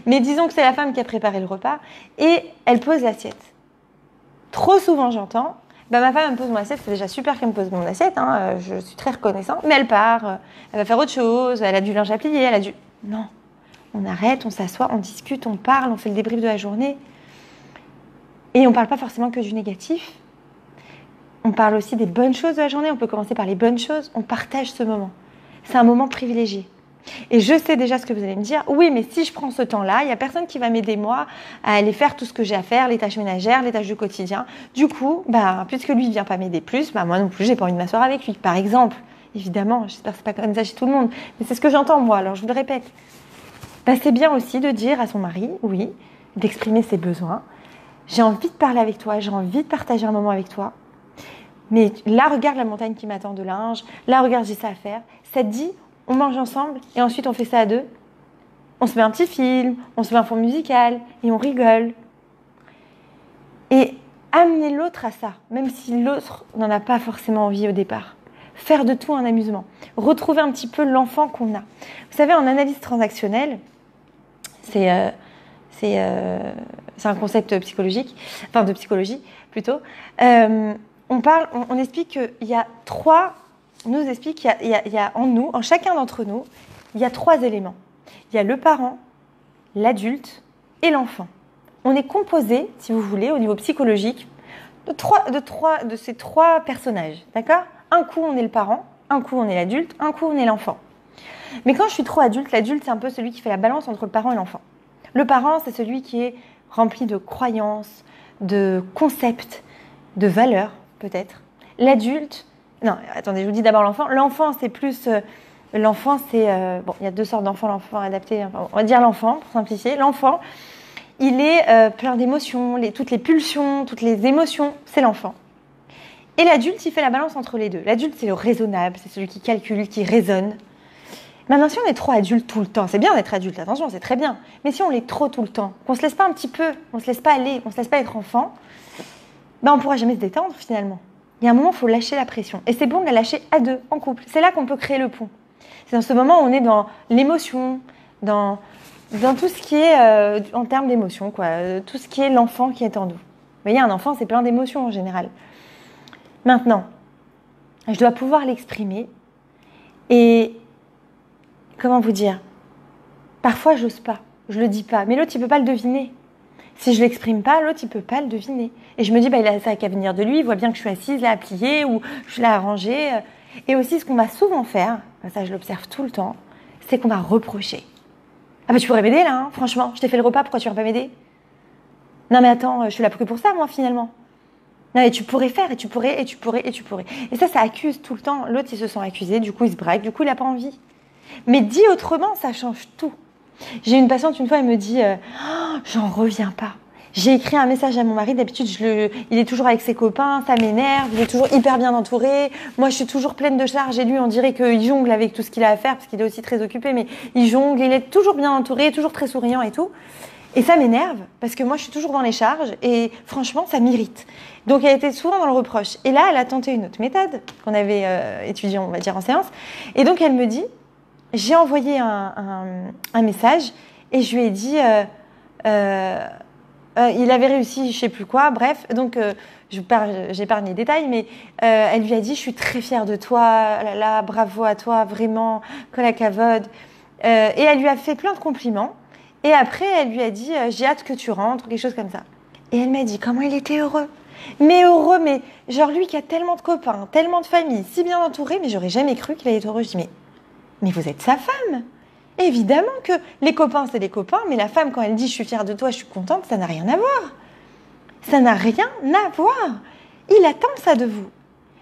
Mais disons que c'est la femme qui a préparé le repas et elle pose l'assiette. Trop souvent, j'entends, ma femme me pose mon assiette, c'est déjà super qu'elle me pose mon assiette, hein, je suis très reconnaissante, mais elle part, elle va faire autre chose, elle a du linge à plier, Non, on arrête, on s'assoit, on discute, on parle, on fait le débrief de la journée. Et on ne parle pas forcément que du négatif. On parle aussi des bonnes choses de la journée, on peut commencer par les bonnes choses, on partage ce moment. C'est un moment privilégié. Et je sais déjà ce que vous allez me dire. Oui, mais si je prends ce temps-là, il n'y a personne qui va m'aider, moi, à aller faire tout ce que j'ai à faire, les tâches ménagères, les tâches du quotidien. Du coup, puisque lui ne vient pas m'aider plus, moi non plus, j'ai pas envie de m'asseoir avec lui, par exemple. Évidemment, j'espère que ce n'est pas comme ça chez tout le monde. Mais c'est ce que j'entends, moi, alors je vous le répète. C'est bien aussi de dire à son mari, oui, d'exprimer ses besoins. J'ai envie de parler avec toi, j'ai envie de partager un moment avec toi. Mais là, regarde la montagne qui m'attend de linge. Là, regarde, j'ai ça à faire. Ça te dit, on mange ensemble et ensuite on fait ça à deux. On se met un petit film, on se met un fond musical et on rigole. Et amener l'autre à ça, même si l'autre n'en a pas forcément envie au départ. Faire de tout un amusement. Retrouver un petit peu l'enfant qu'on a. Vous savez, en analyse transactionnelle, c'est un concept psychologique, enfin de psychologie plutôt. On explique qu'il y a trois, on nous explique qu'il y a en nous, en chacun d'entre nous, il y a trois éléments. Il y a le parent, l'adulte et l'enfant. On est composé, si vous voulez, au niveau psychologique, de ces trois personnages, d'accord ? Un coup, on est le parent, un coup, on est l'adulte, un coup, on est l'enfant. Mais quand je suis trop adulte, l'adulte, c'est un peu celui qui fait la balance entre le parent et l'enfant. Le parent, c'est celui qui est rempli de croyances, de concepts, de valeurs, peut-être. L'adulte, non, attendez, je vous dis d'abord l'enfant. L'enfant, c'est plus... l'enfant, c'est... bon, il y a deux sortes d'enfants, l'enfant adapté. Enfin, on va dire l'enfant, pour simplifier. L'enfant, il est plein d'émotions, toutes les pulsions, toutes les émotions, c'est l'enfant. Et l'adulte, il fait la balance entre les deux. L'adulte, c'est le raisonnable, c'est celui qui calcule, qui raisonne. Maintenant, si on est trop adulte tout le temps, c'est bien d'être adulte, attention, c'est très bien. Mais si on l'est trop tout le temps, qu'on se laisse pas un petit peu, on se laisse pas aller, on se laisse pas être enfant, ben on pourra jamais se détendre finalement. Il y a un moment, il faut lâcher la pression. Et c'est bon de la lâcher à deux, en couple. C'est là qu'on peut créer le pont. C'est dans ce moment où on est dans l'émotion, dans tout ce qui est en termes d'émotion, quoi. Tout ce qui est l'enfant qui est en nous. Vous voyez, un enfant, c'est plein d'émotions en général. Maintenant, je dois pouvoir l'exprimer et, comment vous dire, parfois j'ose pas, je le dis pas, mais l'autre il peut pas le deviner. Si je l'exprime pas, l'autre il peut pas le deviner. Et je me dis, bah, il a ça qu'à venir de lui, il voit bien que je suis assise là à plier ou je l'ai arrangé. Et aussi ce qu'on va souvent faire, ça je l'observe tout le temps, c'est qu'on va reprocher. Ah bah tu pourrais m'aider là, hein, franchement, je t'ai fait le repas, pourquoi tu vas pas m'aider ? Non mais attends, je suis là que pour ça moi finalement. Non, et tu pourrais faire, et tu pourrais. Et ça accuse tout le temps. L'autre, il se sent accusé, du coup, il se braque, du coup, il n'a pas envie. Mais dit autrement, ça change tout. J'ai une patiente, une fois, elle me dit oh, j'en reviens pas. J'ai écrit un message à mon mari, d'habitude, il est toujours avec ses copains, ça m'énerve, il est toujours hyper bien entouré. Moi, je suis toujours pleine de charges, et lui, on dirait qu'il jongle avec tout ce qu'il a à faire, parce qu'il est aussi très occupé, mais il jongle, il est toujours bien entouré, toujours très souriant et tout. Et ça m'énerve, parce que moi, je suis toujours dans les charges, et franchement, ça m'irrite. Donc, elle était souvent dans le reproche. Et là, elle a tenté une autre méthode, qu'on avait étudiée, on va dire, en séance. Et donc, elle me dit, j'ai envoyé un message, et je lui ai dit, il avait réussi, je sais plus quoi, bref. Donc, j'épargne les détails, mais elle lui a dit, je suis très fière de toi, oh là là, bravo à toi, vraiment, kolakavod. Et elle lui a fait plein de compliments. Et après, elle lui a dit, j'ai hâte que tu rentres, ou quelque chose comme ça. Et elle m'a dit, comment il était heureux. Mais heureux, mais genre lui qui a tellement de copains, tellement de familles, si bien entouré, mais j'aurais jamais cru qu'il allait être heureux. Je dis, mais vous êtes sa femme. Évidemment que les copains, c'est les copains, mais la femme, quand elle dit, je suis fière de toi, je suis contente, ça n'a rien à voir. Ça n'a rien à voir. Il attend ça de vous.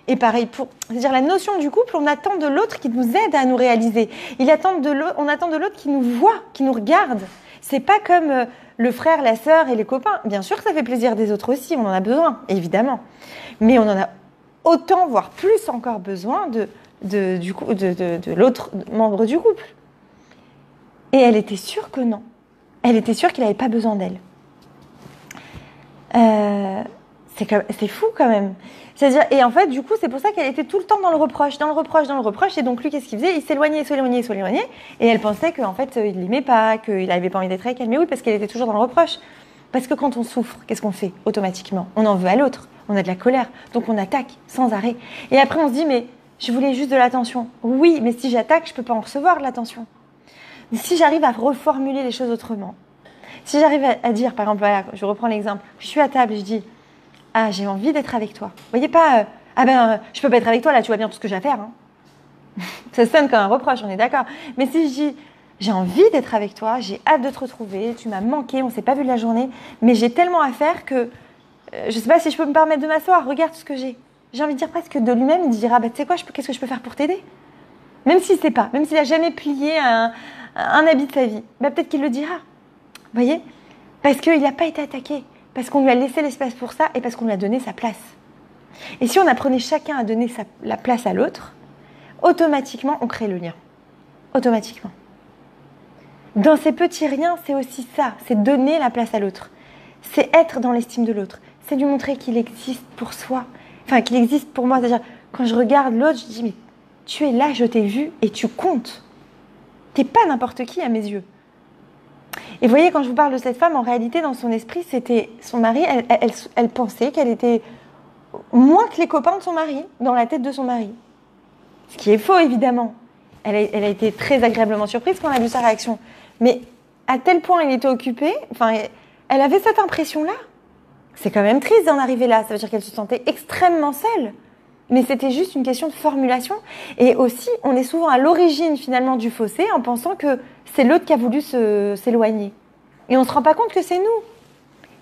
Et pareil, c'est-à-dire la notion du couple, on attend de l'autre qui nous aide à nous réaliser. On attend de l'autre qui nous voit, qui nous regarde. C'est pas comme le frère, la sœur et les copains. Bien sûr que ça fait plaisir des autres aussi, on en a besoin, évidemment. Mais on en a autant, voire plus encore besoin de l'autre membre du couple. Et elle était sûre que non. Elle était sûre qu'il n'avait pas besoin d'elle. C'est fou quand même. C'est-à-dire, et en fait, du coup, c'est pour ça qu'elle était tout le temps dans le reproche. Et donc, lui, qu'est-ce qu'il faisait ? Il s'éloignait. Et elle pensait qu'en fait, il ne l'aimait pas, qu'il n'avait pas envie d'être avec elle. Mais oui, parce qu'elle était toujours dans le reproche. Parce que quand on souffre, qu'est-ce qu'on fait automatiquement ? On en veut à l'autre. On a de la colère. Donc, on attaque sans arrêt. Et après, on se dit, mais je voulais juste de l'attention. Oui, mais si j'attaque, je ne peux pas en recevoir de l'attention. Mais si j'arrive à reformuler les choses autrement, si j'arrive à dire, par exemple, voilà, je reprends l'exemple, je suis à table et je dis, ah, j'ai envie d'être avec toi. Vous voyez pas, je peux pas être avec toi, là, tu vois bien tout ce que j'ai à faire. Hein. Ça sonne comme un reproche, on est d'accord. Mais si je dis, j'ai envie d'être avec toi, j'ai hâte de te retrouver, tu m'as manqué, on s'est pas vu de la journée, mais j'ai tellement à faire que je sais pas si je peux me permettre de m'asseoir, regarde ce que j'ai. J'ai envie de dire presque de lui-même, il dira, tu sais quoi, qu'est-ce que je peux faire pour t'aider ? Même s'il sait pas, même s'il a jamais plié un habit de sa vie, peut-être qu'il le dira. Vous voyez ? Parce qu'il n'a pas été attaqué. Parce qu'on lui a laissé l'espace pour ça et parce qu'on lui a donné sa place. Et si on apprenait chacun à donner la place à l'autre, automatiquement, on crée le lien. Automatiquement. Dans ces petits riens, c'est aussi ça, c'est donner la place à l'autre. C'est être dans l'estime de l'autre. C'est lui montrer qu'il existe pour soi. Enfin, qu'il existe pour moi. C'est-à-dire, quand je regarde l'autre, je dis, mais tu es là, je t'ai vu et tu comptes. T'es pas n'importe qui à mes yeux. Et vous voyez, quand je vous parle de cette femme, en réalité, dans son esprit, c'était son mari, elle pensait qu'elle était moins que les copains de son mari, dans la tête de son mari. Ce qui est faux, évidemment. Elle a été très agréablement surprise quand on a vu sa réaction. Mais à tel point il était occupé, enfin, elle avait cette impression-là. C'est quand même triste d'en arriver là. Ça veut dire qu'elle se sentait extrêmement seule. Mais c'était juste une question de formulation. Et aussi, on est souvent à l'origine finalement du fossé en pensant que c'est l'autre qui a voulu s'éloigner. Et on ne se rend pas compte que c'est nous.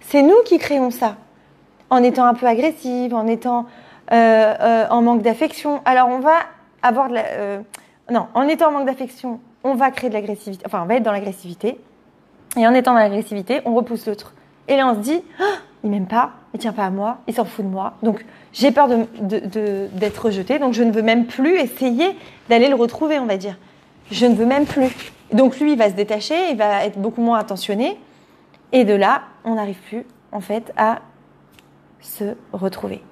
C'est nous qui créons ça. En étant un peu agressive, en étant en manque d'affection. Alors on va avoir en étant en manque d'affection, on va créer de l'agressivité. Enfin, on va être dans l'agressivité. Et en étant dans l'agressivité, on repousse l'autre. Et là, on se dit, il m'aime pas, il tient pas à moi, il s'en fout de moi. Donc, j'ai peur d'être rejetée. Donc, je ne veux même plus essayer d'aller le retrouver, on va dire. Je ne veux même plus. Donc, lui, il va se détacher, il va être beaucoup moins attentionné. Et de là, on n'arrive plus, en fait, à se retrouver.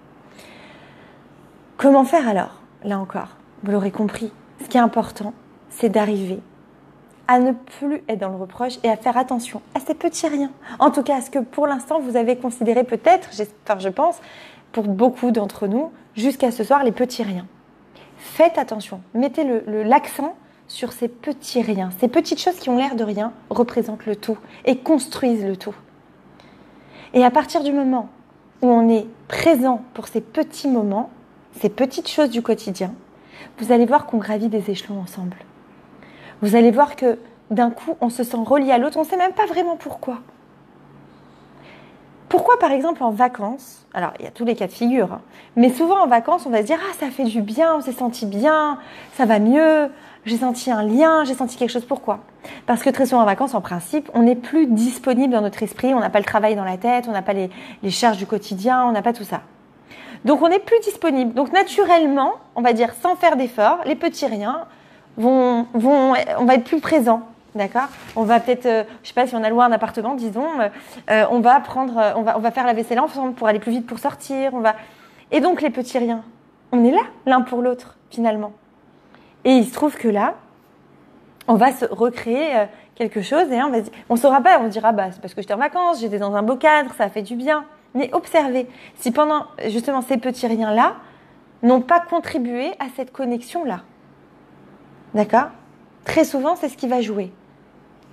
Comment faire alors? Là encore, vous l'aurez compris. Ce qui est important, c'est d'arriver à ne plus être dans le reproche et à faire attention à ces petits riens. En tout cas, à ce que pour l'instant, vous avez considéré peut-être, je pense, pour beaucoup d'entre nous, jusqu'à ce soir, les petits riens. Faites attention, mettez l'accent sur ces petits riens. Ces petites choses qui ont l'air de rien représentent le tout et construisent le tout. Et à partir du moment où on est présent pour ces petits moments, ces petites choses du quotidien, vous allez voir qu'on gravit des échelons ensemble. Vous allez voir que d'un coup, on se sent relié à l'autre, on ne sait même pas vraiment pourquoi. Pourquoi, par exemple, en vacances, alors il y a tous les cas de figure, hein, mais souvent en vacances, on va se dire « Ah, ça fait du bien, on s'est senti bien, ça va mieux, j'ai senti un lien, j'ai senti quelque chose. » Pourquoi? Parce que très souvent en vacances, en principe, on n'est plus disponible dans notre esprit, on n'a pas le travail dans la tête, on n'a pas les charges du quotidien, on n'a pas tout ça. Donc on n'est plus disponible. Donc naturellement, on va dire sans faire d'efforts, les petits riens, on va être plus présent, d'accord? On va peut-être, je sais pas si on a loué un appartement, disons, on va faire la vaisselle ensemble pour aller plus vite pour sortir, et donc les petits riens, on est là l'un pour l'autre finalement. Et il se trouve que là, on va se recréer quelque chose et on saura pas, on dira c'est parce que j'étais en vacances, j'étais dans un beau cadre, ça a fait du bien. Mais observez si pendant justement ces petits riens là n'ont pas contribué à cette connexion là. D'accord? Très souvent, c'est ce qui va jouer.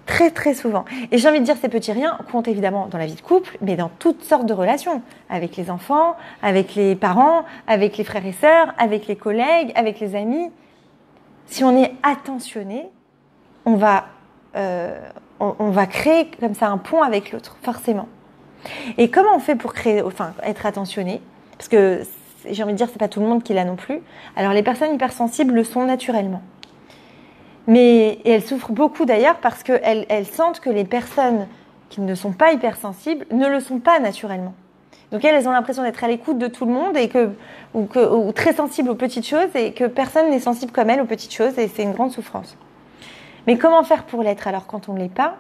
Très, très souvent. Et j'ai envie de dire, ces petits riens comptent évidemment dans la vie de couple, mais dans toutes sortes de relations. Avec les enfants, avec les parents, avec les frères et sœurs, avec les collègues, avec les amis. Si on est attentionné, on va créer comme ça un pont avec l'autre, forcément. Et comment on fait pour être attentionné? Parce que j'ai envie de dire, c'est pas tout le monde qui l'a non plus. Alors les personnes hypersensibles le sont naturellement. Et elles souffrent beaucoup d'ailleurs parce qu'elles sentent que les personnes qui ne sont pas hypersensibles ne le sont pas naturellement. Donc elles ont l'impression d'être à l'écoute de tout le monde ou très sensibles aux petites choses et que personne n'est sensible comme elles aux petites choses et c'est une grande souffrance. Mais comment faire pour l'être alors quand on ne l'est pas?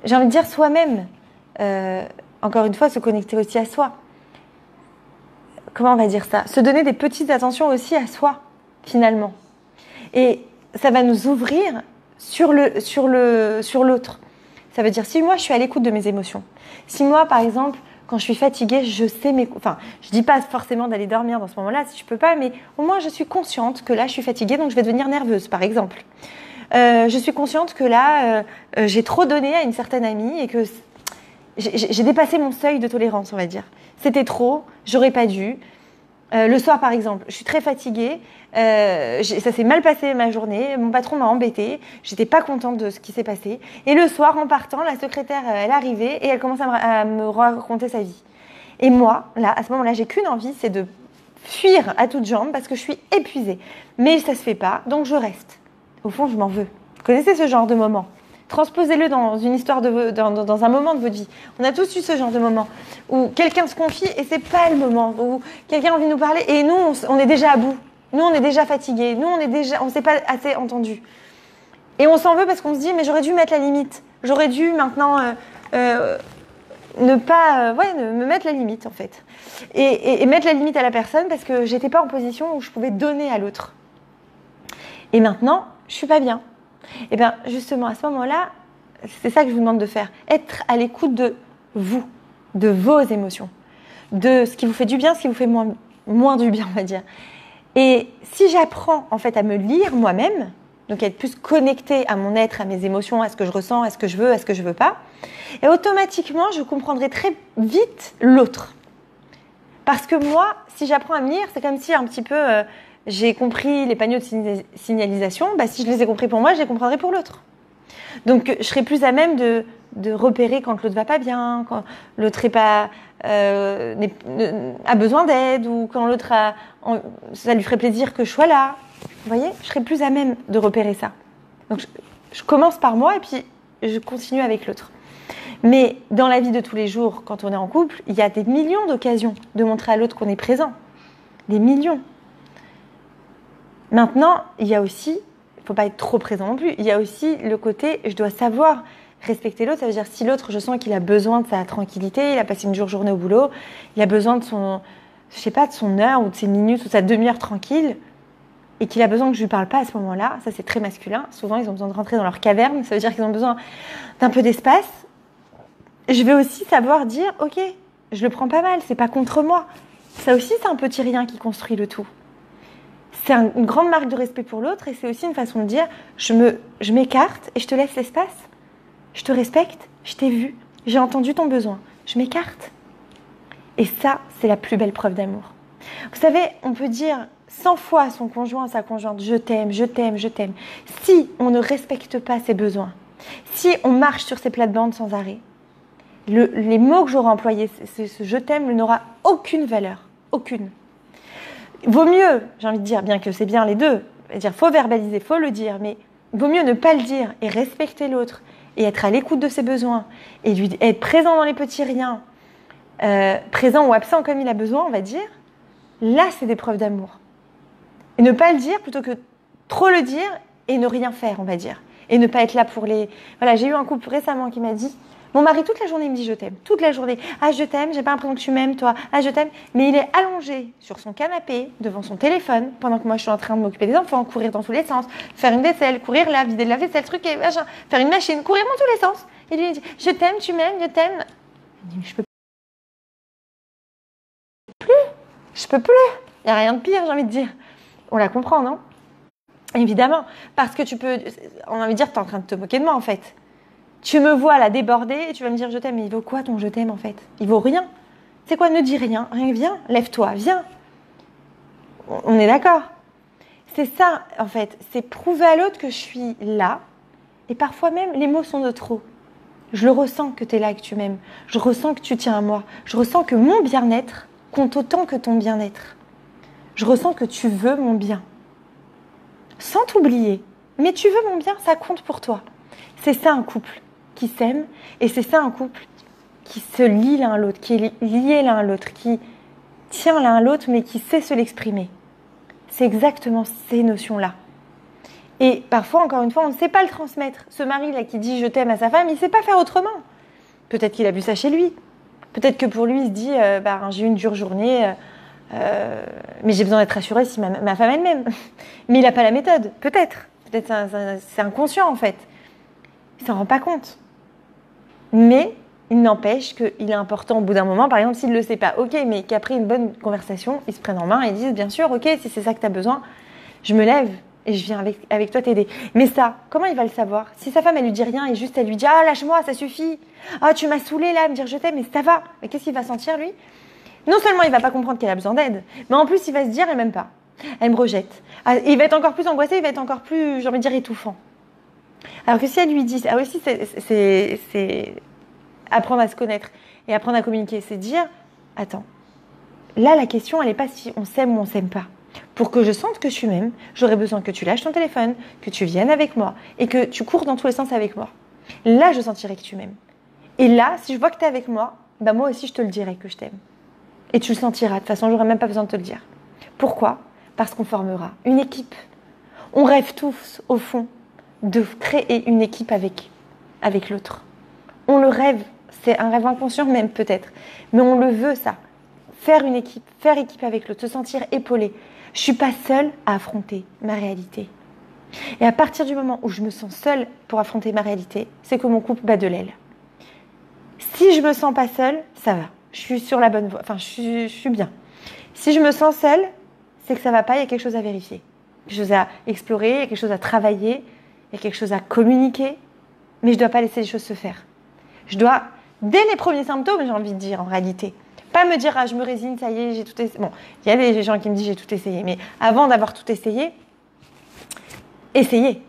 J'ai envie de dire soi-même. Encore une fois, se connecter aussi à soi. Comment on va dire ça? Se donner des petites attentions aussi à soi, finalement. Et ça va nous ouvrir sur l'autre. Ça veut dire, si moi, je suis à l'écoute de mes émotions, si moi, par exemple, quand je suis fatiguée, je sais je dis pas forcément d'aller dormir dans ce moment-là, si je peux pas, mais au moins, je suis consciente que là, je suis fatiguée, donc je vais devenir nerveuse, par exemple. Je suis consciente que là, j'ai trop donné à une certaine amie et que j'ai dépassé mon seuil de tolérance, on va dire. C'était trop, j'aurais pas dû. Le soir, par exemple, je suis très fatiguée, ça s'est mal passé ma journée, mon patron m'a embêtée, j'étais pas contente de ce qui s'est passé. Et le soir, en partant, la secrétaire, elle arrivait et elle commence à me raconter sa vie. Et moi, là, à ce moment-là, j'ai qu'une envie, c'est de fuir à toutes jambes parce que je suis épuisée. Mais ça se fait pas, donc je reste. Au fond, je m'en veux. Vous connaissez ce genre de moment? Transposez-le dans une histoire, dans un moment de votre vie. On a tous eu ce genre de moment où quelqu'un se confie et c'est pas le moment, où quelqu'un a envie de nous parler et nous, on est déjà à bout. Nous, on est déjà fatigués. Nous, on s'est pas assez entendu. Et on s'en veut parce qu'on se dit, mais j'aurais dû mettre la limite. J'aurais dû maintenant ne pas, me mettre la limite en fait. Et mettre la limite à la personne parce que j'étais pas en position où je pouvais donner à l'autre. Et maintenant, je suis pas bien. Et bien, justement, à ce moment-là, c'est ça que je vous demande de faire. Être à l'écoute de vous, de vos émotions, de ce qui vous fait du bien, ce qui vous fait moins du bien, on va dire. Et si j'apprends, en fait, à me lire moi-même, donc à être plus connectée à mon être, à mes émotions, à ce que je ressens, à ce que je veux, à ce que je veux pas, et automatiquement, je comprendrai très vite l'autre. Parce que moi, si j'apprends à me lire, c'est comme si un petit peu... j'ai compris les panneaux de signalisation, si je les ai compris pour moi, je les comprendrai pour l'autre. Donc, je serai plus à même de repérer quand l'autre va pas bien, quand l'autre a besoin d'aide ou quand l'autre ça lui ferait plaisir que je sois là. Vous voyez, je serai plus à même de repérer ça. Donc, je commence par moi et puis je continue avec l'autre. Mais dans la vie de tous les jours, quand on est en couple, il y a des millions d'occasions de montrer à l'autre qu'on est présent. Des millions. Maintenant, il y a aussi, il ne faut pas être trop présent non plus, il y a aussi le côté, je dois savoir respecter l'autre. Ça veut dire si l'autre, je sens qu'il a besoin de sa tranquillité, il a passé une journée au boulot, il a besoin de de son heure ou de ses minutes ou de sa demi-heure tranquille et qu'il a besoin que je lui parle pas à ce moment-là, ça c'est très masculin. Souvent, ils ont besoin de rentrer dans leur caverne, ça veut dire qu'ils ont besoin d'un peu d'espace. Je vais aussi savoir dire, ok, je le prends pas mal, c'est pas contre moi. Ça aussi, c'est un petit rien qui construit le tout. C'est une grande marque de respect pour l'autre et c'est aussi une façon de dire je m'écarte et je te laisse l'espace. Je te respecte, je t'ai vu, j'ai entendu ton besoin, je m'écarte. Et ça, c'est la plus belle preuve d'amour. Vous savez, on peut dire 100 fois à son conjoint, à sa conjointe, je t'aime, je t'aime, je t'aime. Si on ne respecte pas ses besoins, si on marche sur ses plates-bandes sans arrêt, les mots que j'aurai employés, ce je t'aime n'aura aucune valeur, aucune. Vaut mieux, j'ai envie de dire, bien que c'est bien les deux, dire faut verbaliser, faut le dire, mais vaut mieux ne pas le dire et respecter l'autre et être à l'écoute de ses besoins et être présent dans les petits riens, présent ou absent comme il a besoin, on va dire. Là, c'est des preuves d'amour. Et ne pas le dire plutôt que trop le dire et ne rien faire, on va dire. Et ne pas être là pour les... Voilà, j'ai eu un couple récemment qui m'a dit... Mon mari, toute la journée, il me dit je t'aime. Toute la journée. Ah, je t'aime, j'ai pas l'impression que tu m'aimes, toi. Ah, je t'aime. Mais il est allongé sur son canapé, devant son téléphone, pendant que moi, je suis en train de m'occuper des enfants, courir dans tous les sens, faire une vaisselle, courir là, vider la vaisselle, truc et machin, faire une machine, courir dans tous les sens. Et lui, il dit je t'aime, tu m'aimes, je t'aime. Il dit je peux plus. Je peux plus. Il n'y a rien de pire, j'ai envie de dire. On la comprend, non? Évidemment. Parce que on a envie de dire, tu es en train de te moquer de moi, en fait. Tu me vois là déborder et tu vas me dire je t'aime. Mais il vaut quoi ton je t'aime en fait? Il vaut rien. C'est quoi? Ne dis rien. Rien, viens, lève-toi, viens. On est d'accord? C'est ça en fait. C'est prouver à l'autre que je suis là. Et parfois même, les mots sont de trop. Je le ressens que tu es là et que tu m'aimes. Je ressens que tu tiens à moi. Je ressens que mon bien-être compte autant que ton bien-être. Je ressens que tu veux mon bien. Sans t'oublier. Mais tu veux mon bien, ça compte pour toi. C'est ça un couple qui s'aime et c'est ça un couple qui se lie l'un à l'autre, qui est lié l'un à l'autre, qui tient l'un à l'autre mais qui sait se l'exprimer. C'est exactement ces notions-là. Et parfois, encore une fois, on ne sait pas le transmettre. Ce mari-là qui dit je t'aime à sa femme, il ne sait pas faire autrement. Peut-être qu'il a vu ça chez lui. Peut-être que pour lui, il se dit j'ai eu une dure journée, mais j'ai besoin d'être rassurée si ma femme elle m'aime. Mais il n'a pas la méthode. Peut-être c'est inconscient en fait. Il ne s'en rend pas compte. Mais il n'empêche qu'il est important au bout d'un moment, par exemple, s'il ne le sait pas, ok, mais qu'après une bonne conversation, ils se prennent en main et ils disent, bien sûr, ok, si c'est ça que tu as besoin, je me lève et je viens avec toi t'aider. Mais ça, comment il va le savoir? Si sa femme, elle lui dit rien et juste elle lui dit, ah, lâche-moi, ça suffit. Ah, tu m'as saoulé là, à me dire je t'aime, mais ça va. Mais qu'est-ce qu'il va sentir, lui? Non seulement il ne va pas comprendre qu'elle a besoin d'aide, mais en plus, il va se dire, elle m'aime pas. Elle me rejette. Ah, il va être encore plus angoissé, il va être encore plus, j'ai envie de dire, étouffant. Alors que si elle lui dit, ah aussi c'est apprendre à se connaître et apprendre à communiquer, c'est dire, attends, là la question elle n'est pas si on s'aime ou on s'aime pas. Pour que je sente que tu m'aimes, j'aurais besoin que tu lâches ton téléphone, que tu viennes avec moi et que tu cours dans tous les sens avec moi. Là, je sentirai que tu m'aimes. Et là, si je vois que tu es avec moi, bah moi aussi, je te le dirai que je t'aime. Et tu le sentiras. De toute façon, j'aurai même pas besoin de te le dire. Pourquoi ? Parce qu'on formera une équipe. On rêve tous, au fond, de créer une équipe avec l'autre. On le rêve. C'est un rêve inconscient même peut-être. Mais on le veut, ça. Faire une équipe, faire équipe avec l'autre, se sentir épaulé. Je ne suis pas seule à affronter ma réalité. Et à partir du moment où je me sens seule pour affronter ma réalité, c'est que mon couple bat de l'aile. Si je me sens pas seule, ça va. Je suis sur la bonne voie. Enfin, je suis bien. Si je me sens seule, c'est que ça va pas, il y a quelque chose à vérifier. Quelque chose à explorer, il y a quelque chose à travailler, il y a quelque chose à communiquer. Mais je ne dois pas laisser les choses se faire. Je dois, dès les premiers symptômes, j'ai envie de dire en réalité, pas me dire, je me résigne, ça y est, j'ai tout essayé. Bon, il y a des gens qui me disent, j'ai tout essayé. Mais avant d'avoir tout essayé, essayez.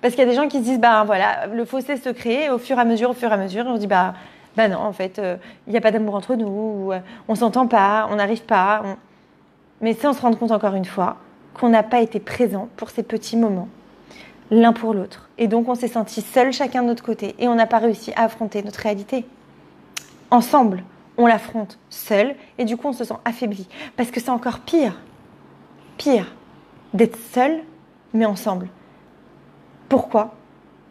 Parce qu'il y a des gens qui se disent, voilà, le fossé se crée au fur et à mesure, et on se dit, non, en fait, il n'y a pas d'amour entre nous, ou, on ne s'entend pas, on n'arrive pas. Mais sans se rendre compte encore une fois qu'on n'a pas été présent pour ces petits moments, l'un pour l'autre. Et donc, on s'est sentis seuls chacun de notre côté et on n'a pas réussi à affronter notre réalité. Ensemble, on l'affronte seul et du coup, on se sent affaibli. Parce que c'est encore pire d'être seul, mais ensemble. Pourquoi ?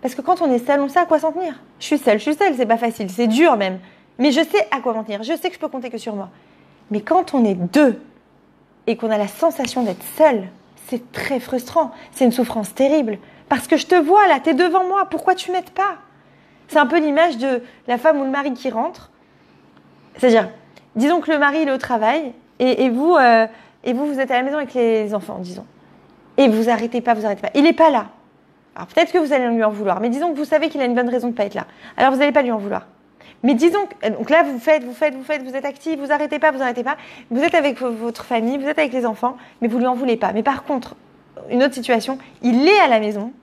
Parce que quand on est seul, on sait à quoi s'en tenir. Je suis seule, c'est pas facile, c'est dur même. Mais je sais à quoi m'en tenir, je sais que je peux compter que sur moi. Mais quand on est deux et qu'on a la sensation d'être seul, c'est très frustrant, c'est une souffrance terrible. Parce que je te vois là, t'es devant moi, pourquoi tu m'aides pas ? C'est un peu l'image de la femme ou le mari qui rentre. C'est-à-dire, disons que le mari il est au travail et vous êtes à la maison avec les enfants, disons. Et vous arrêtez pas. Il n'est pas là. Alors peut-être que vous allez lui en vouloir, mais disons que vous savez qu'il a une bonne raison de ne pas être là. Alors vous n'allez pas lui en vouloir. Mais disons que, donc là vous êtes actif, vous arrêtez pas. Vous êtes avec votre famille, vous êtes avec les enfants, mais vous lui en voulez pas. Mais par contre, une autre situation, il est à la maison,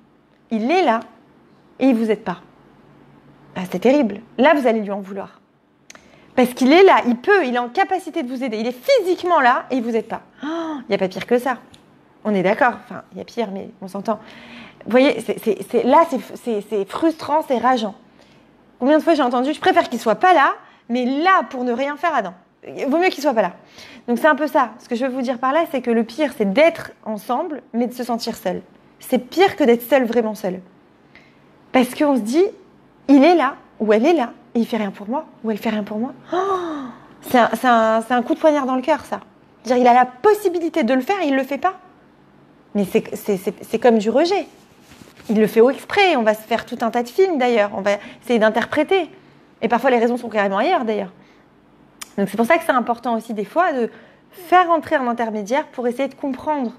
il est là, et il vous aide pas. C'est terrible. Là vous allez lui en vouloir. Parce qu'il est là, il est en capacité de vous aider. Il est physiquement là et il vous aide pas. Il n'y a pas pire que ça. On est d'accord. Enfin, il y a pire, mais on s'entend. Vous voyez, c'est frustrant, c'est rageant. Combien de fois j'ai entendu, je préfère qu'il soit pas là, mais là pour ne rien faire, non. Il vaut mieux qu'il soit pas là. Donc c'est un peu ça. Ce que je veux vous dire par là, c'est que le pire, c'est d'être ensemble, mais de se sentir seul. C'est pire que d'être seul, vraiment seul. Parce qu'on se dit, il est là, ou elle est là, et il fait rien pour moi, ou elle fait rien pour moi. C'est un coup de poignard dans le cœur, ça. C'est-à-dire, il a la possibilité de le faire, et il le fait pas. Mais c'est comme du rejet. Il le fait au exprès. On va se faire tout un tas de films, d'ailleurs. On va essayer d'interpréter. Et parfois, les raisons sont carrément ailleurs, d'ailleurs. Donc, c'est pour ça que c'est important aussi, des fois, de faire entrer un intermédiaire pour essayer de comprendre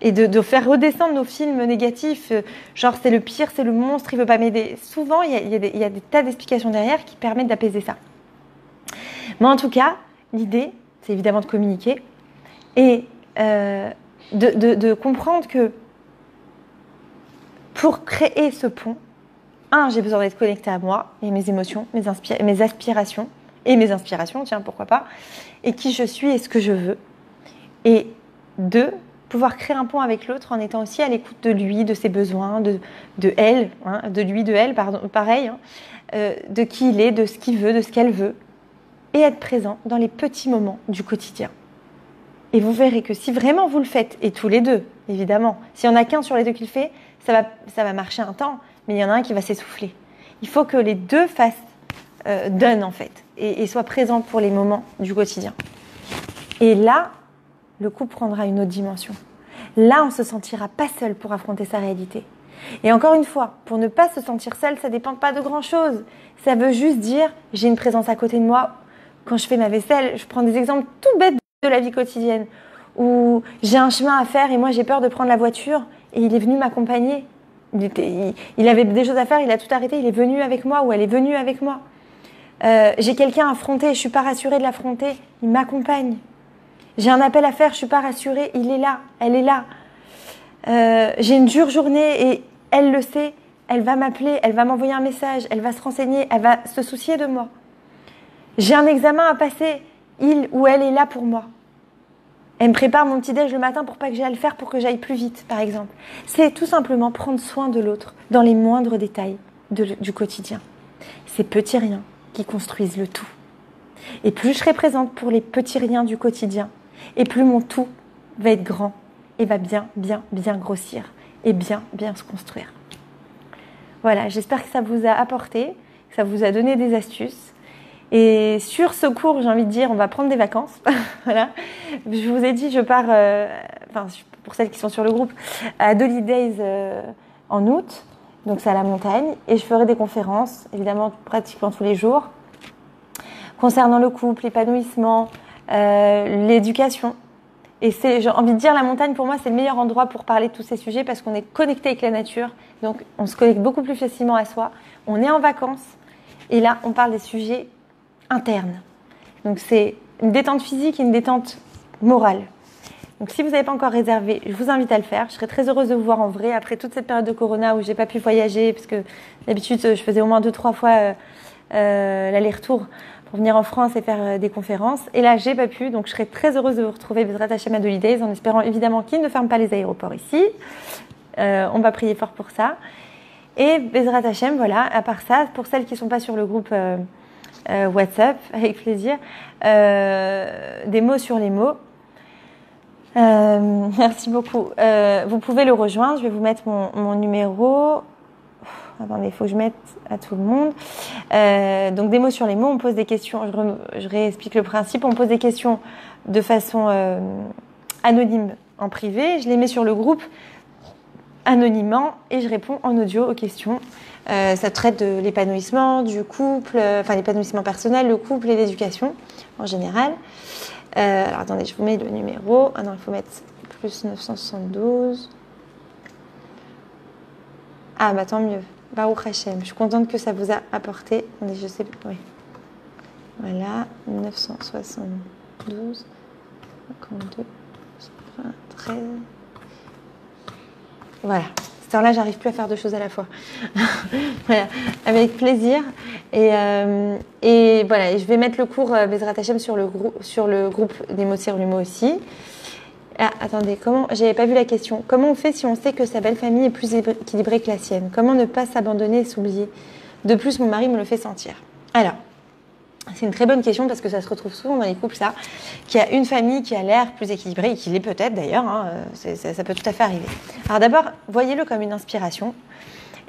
et de faire redescendre nos films négatifs. Genre, c'est le pire, c'est le monstre, il ne veut pas m'aider. Souvent, il y a des tas d'explications derrière qui permettent d'apaiser ça. Mais en tout cas, l'idée, c'est évidemment de communiquer et de comprendre que pour créer ce pont, j'ai besoin d'être connectée à moi et mes émotions, mes aspirations et mes inspirations, tiens, pourquoi pas, et qui je suis et ce que je veux. Et 2, pouvoir créer un pont avec l'autre en étant aussi à l'écoute de lui, de ses besoins, de elle, de lui, de elle, pardon, pareil, de qui il est, de ce qu'il veut, de ce qu'elle veut, et être présent dans les petits moments du quotidien. Et vous verrez que si vraiment vous le faites, et tous les deux, évidemment, s'il n'y en a qu'un sur les deux qui le fait, ça va marcher un temps, mais il y en a un qui va s'essouffler. Il faut que les deux donnent en fait, et soient présents pour les moments du quotidien. Et là, le couple prendra une autre dimension. Là, on ne se sentira pas seul pour affronter sa réalité. Et encore une fois, pour ne pas se sentir seul, ça ne dépend pas de grand-chose. Ça veut juste dire, j'ai une présence à côté de moi. Quand je fais ma vaisselle, je prends des exemples tout bêtes de la vie quotidienne, où j'ai un chemin à faire et moi j'ai peur de prendre la voiture et il est venu m'accompagner. Il avait des choses à faire, il a tout arrêté, il est venu avec moi ou elle est venue avec moi. J'ai quelqu'un à affronter, je ne suis pas rassurée de l'affronter, il m'accompagne. J'ai un appel à faire, je ne suis pas rassurée, il est là, elle est là. J'ai une dure journée et elle le sait, elle va m'appeler, elle va m'envoyer un message, elle va se renseigner, elle va se soucier de moi. J'ai un examen à passer, il ou elle est là pour moi. Elle me prépare mon petit-déj le matin pour pas que j'aille le faire, pour que j'aille plus vite, par exemple. C'est tout simplement prendre soin de l'autre dans les moindres détails. du quotidien. Ces petits riens qui construisent le tout. Et plus je serai présente pour les petits riens du quotidien, et plus mon tout va être grand et va bien grossir et bien se construire. Voilà, j'espère que ça vous a apporté, que ça vous a donné des astuces. Et sur ce cours, j'ai envie de dire, on va prendre des vacances. Voilà. Je vous ai dit, je pars, pour celles qui sont sur le groupe, à Dolly Days en août. Donc c'est à la montagne. Et je ferai des conférences, évidemment, pratiquement tous les jours, concernant le couple, l'épanouissement, l'éducation. Et j'ai envie de dire, la montagne, pour moi, c'est le meilleur endroit pour parler de tous ces sujets parce qu'on est connecté avec la nature. Donc, on se connecte beaucoup plus facilement à soi. On est en vacances. Et là, on parle des sujets internes. Donc, c'est une détente physique et une détente morale. Donc, si vous n'avez pas encore réservé, je vous invite à le faire. Je serais très heureuse de vous voir en vrai après toute cette période de Corona où j'ai pas pu voyager parce que d'habitude, je faisais au moins 2-3 fois l'aller-retour pour venir en France et faire des conférences. Et là, j'ai pas pu, donc je serais très heureuse de vous retrouver Bezrat Hashem à Dolly Days en espérant évidemment qu'ils ne ferment pas les aéroports ici. On va prier fort pour ça. Et Bezrat Hashem, voilà, à part ça, pour celles qui ne sont pas sur le groupe WhatsApp, avec plaisir, des mots sur les mots. Merci beaucoup. Vous pouvez le rejoindre, je vais vous mettre mon numéro. Attendez, il faut que je mette à tout le monde. Donc, des mots sur les mots, on pose des questions. Je réexplique le principe. On pose des questions de façon anonyme en privé. Je les mets sur le groupe anonymement et je réponds en audio aux questions. Ça traite de l'épanouissement, du couple, l'épanouissement personnel, le couple et l'éducation en général. Alors, attendez, je vous mets le numéro. Ah non, il faut mettre plus 972. Ah, bah tant mieux. Baruch Hashem. Je suis contente que ça vous a apporté. Je sais, oui. Voilà, 972, 52, 13. Voilà. Cette heure-là, j'arrive plus à faire deux choses à la fois. Voilà, avec plaisir. Et voilà, et je vais mettre le cours Bezrat Hashem sur le groupe des mots sur les mots aussi. Ah, attendez, j'avais pas vu la question. Comment on fait si on sait que sa belle famille est plus équilibrée que la sienne? Comment ne pas s'abandonner et s'oublier? De plus, mon mari me le fait sentir. Alors, c'est une très bonne question parce que ça se retrouve souvent dans les couples, ça, qu'il y a une famille qui a l'air plus équilibrée et qui l'est peut-être d'ailleurs, hein, ça peut tout à fait arriver. Alors d'abord, voyez-le comme une inspiration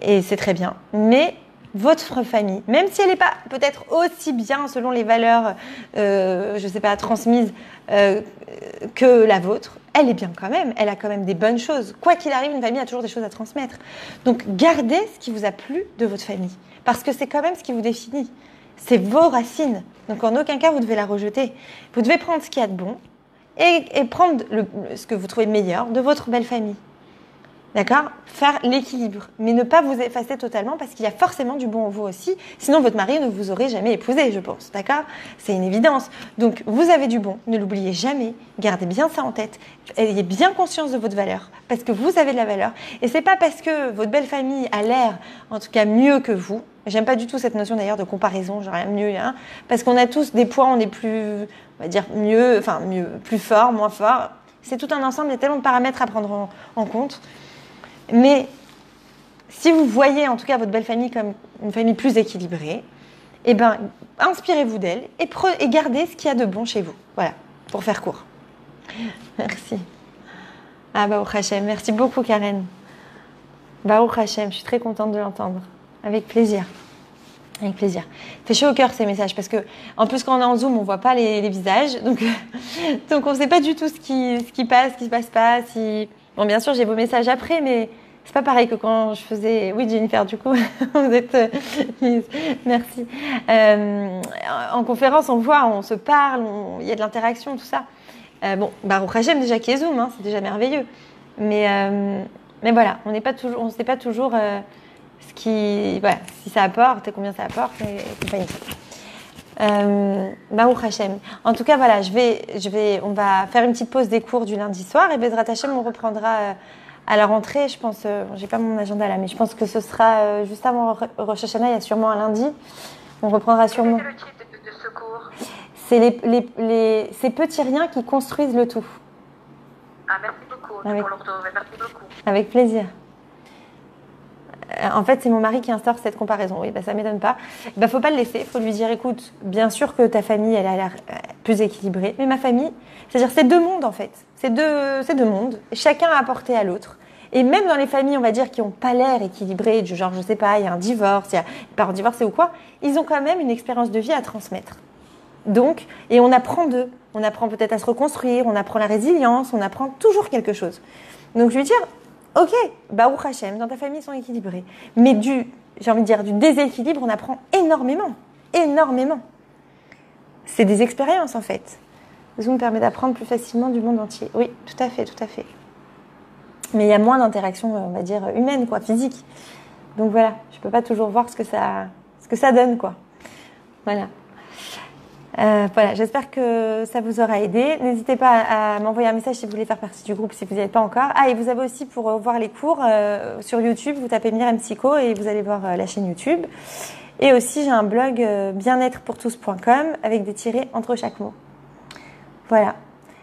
et c'est très bien, mais votre famille, même si elle n'est pas peut-être aussi bien selon les valeurs, je ne sais pas, transmises que la vôtre, elle est bien quand même, elle a quand même des bonnes choses. Quoi qu'il arrive, une famille a toujours des choses à transmettre. Donc gardez ce qui vous a plu de votre famille, parce que c'est quand même ce qui vous définit. C'est vos racines. Donc en aucun cas, vous devez la rejeter. Vous devez prendre ce qu'il y a de bon et prendre ce que vous trouvez de meilleur de votre belle famille. D'accord? Faire l'équilibre, mais ne pas vous effacer totalement parce qu'il y a forcément du bon en vous aussi. Sinon, votre mari ne vous aurait jamais épousé, je pense. D'accord? C'est une évidence. Donc, vous avez du bon, ne l'oubliez jamais. Gardez bien ça en tête. Ayez bien conscience de votre valeur parce que vous avez de la valeur. Et c'est pas parce que votre belle famille a l'air, en tout cas, mieux que vous. J'aime pas du tout cette notion d'ailleurs de comparaison, genre mieux, hein, parce qu'on a tous des points, on est plus, on va dire mieux, plus fort, moins fort. C'est tout un ensemble, il y a tellement de paramètres à prendre en compte. Mais si vous voyez en tout cas votre belle famille comme une famille plus équilibrée, eh ben, inspirez-vous d'elle et gardez ce qu'il y a de bon chez vous. Voilà, pour faire court. Merci. Ah, Baruch Hashem. Merci beaucoup, Karen. Baruch Hashem, je suis très contente de l'entendre. Avec plaisir. Avec plaisir. Fait chaud au cœur ces messages parce que, en plus, quand on est en Zoom, on voit pas les visages. Donc on ne sait pas du tout ce qui passe, ce qui se passe pas. Bon, bien sûr, j'ai vos messages après, mais c'est pas pareil que quand je faisais. Oui, Jennifer, du coup, vous êtes. Merci. En conférence, on voit, on se parle, il y a de l'interaction, tout ça. Bon, Baruch Hashem, déjà qui est Zoom, hein, c'est déjà merveilleux. Mais voilà, on ne sait pas toujours si ça apporte et combien ça apporte et compagnie. Baruch Hashem. En tout cas, voilà, on va faire une petite pause des cours du lundi soir et Bezrat Hashem, on reprendra à la rentrée. Je pense, j'ai pas mon agenda là, mais je pense que ce sera juste avant Rosh Hashanah. Il y a sûrement un lundi. On reprendra sûrement. Quel est le titre de ce cours? C'est ces petits riens qui construisent le tout. Ah, merci beaucoup. Merci beaucoup. Avec plaisir. En fait, c'est mon mari qui instaure cette comparaison. Oui, bah, ça m'étonne pas. Bah, faut pas le laisser. Faut lui dire, écoute, bien sûr que ta famille, elle a l'air plus équilibrée, mais ma famille, c'est-à-dire, c'est deux mondes en fait. C'est deux mondes. Chacun a apporté à l'autre. Et même dans les familles, on va dire, qui n'ont pas l'air équilibrées, du genre, je sais pas, il y a un divorce, il y a des parents divorcés ou quoi, ils ont quand même une expérience de vie à transmettre. Donc, et on apprend d'eux. On apprend peut-être à se reconstruire, on apprend la résilience, on apprend toujours quelque chose. Donc, je lui dis, ok, Baruch Hashem, dans ta famille, ils sont équilibrés. Mais j'ai envie de dire, du déséquilibre, on apprend énormément. Énormément. C'est des expériences, en fait. Zoom permet d'apprendre plus facilement du monde entier. Oui, tout à fait, tout à fait. Mais il y a moins d'interactions, on va dire, humaines, quoi, physiques. Donc voilà, je ne peux pas toujours voir ce que ça donne, quoi. Voilà. Voilà, j'espère que ça vous aura aidé. N'hésitez pas à m'envoyer un message si vous voulez faire partie du groupe, si vous n'y êtes pas encore. Ah, et vous avez aussi, pour voir les cours, sur YouTube, vous tapez Myriam Psycho et vous allez voir la chaîne YouTube. Et aussi, j'ai un blog bien-être-pour-tous.com avec des tirets entre chaque mot. Voilà.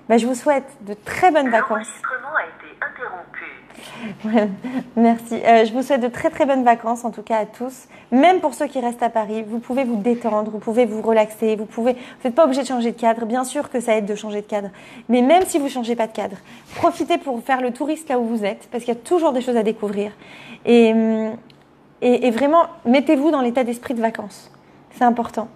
Bah, je vous souhaite de très bonnes vacances. L'enregistrement a été interrompu. Ouais, merci. Je vous souhaite de très très bonnes vacances, en tout cas à tous. Même pour ceux qui restent à Paris, vous pouvez vous détendre, vous pouvez vous relaxer, vous n'êtes pas obligé de changer de cadre. Bien sûr que ça aide de changer de cadre, mais même si vous ne changez pas de cadre, profitez pour faire le touriste là où vous êtes, parce qu'il y a toujours des choses à découvrir. Et vraiment, mettez-vous dans l'état d'esprit de vacances. C'est important.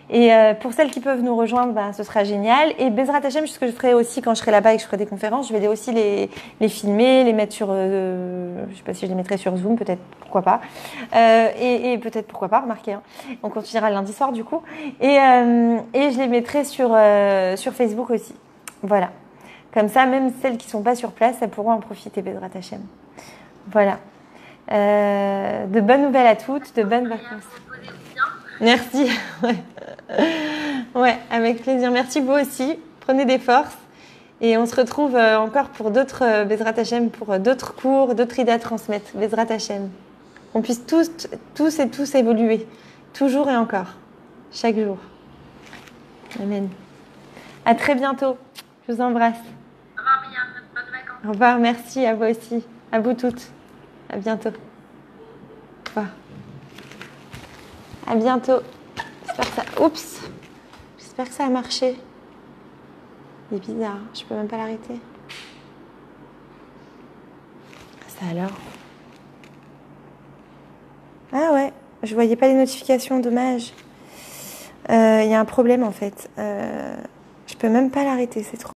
Et pour celles qui peuvent nous rejoindre, ben, ce sera génial. Et Bezrat Hachem, ce que je ferai aussi quand je serai là-bas et que je ferai des conférences, je vais aussi les filmer, les mettre sur, je ne sais pas si je les mettrai sur Zoom, peut-être, pourquoi pas. Et peut-être pourquoi pas, remarquez. Hein. On continuera lundi soir du coup. Et je les mettrai sur Facebook aussi. Voilà. Comme ça, même celles qui ne sont pas sur place, elles pourront en profiter, Bezrat Hachem. Voilà. De bonnes nouvelles à toutes, de bonnes vacances. Merci. Ouais, avec plaisir. Merci vous aussi. Prenez des forces. Et on se retrouve encore pour d'autres Bezrat Hachem, pour d'autres cours, d'autres idées à transmettre. Bezrat Hachem. On puisse tous et tous évoluer. Toujours et encore. Chaque jour. Amen. À très bientôt. Je vous embrasse. Au revoir, Myriam. Bonnes vacances. Au revoir. Merci à vous aussi. À vous toutes. À bientôt. Au revoir. À bientôt. J'espère que ça a marché. Il est bizarre. Je peux même pas l'arrêter. Ça alors. Ah ouais. Je voyais pas les notifications. Dommage. Il y a un problème en fait. Je peux même pas l'arrêter. C'est trop.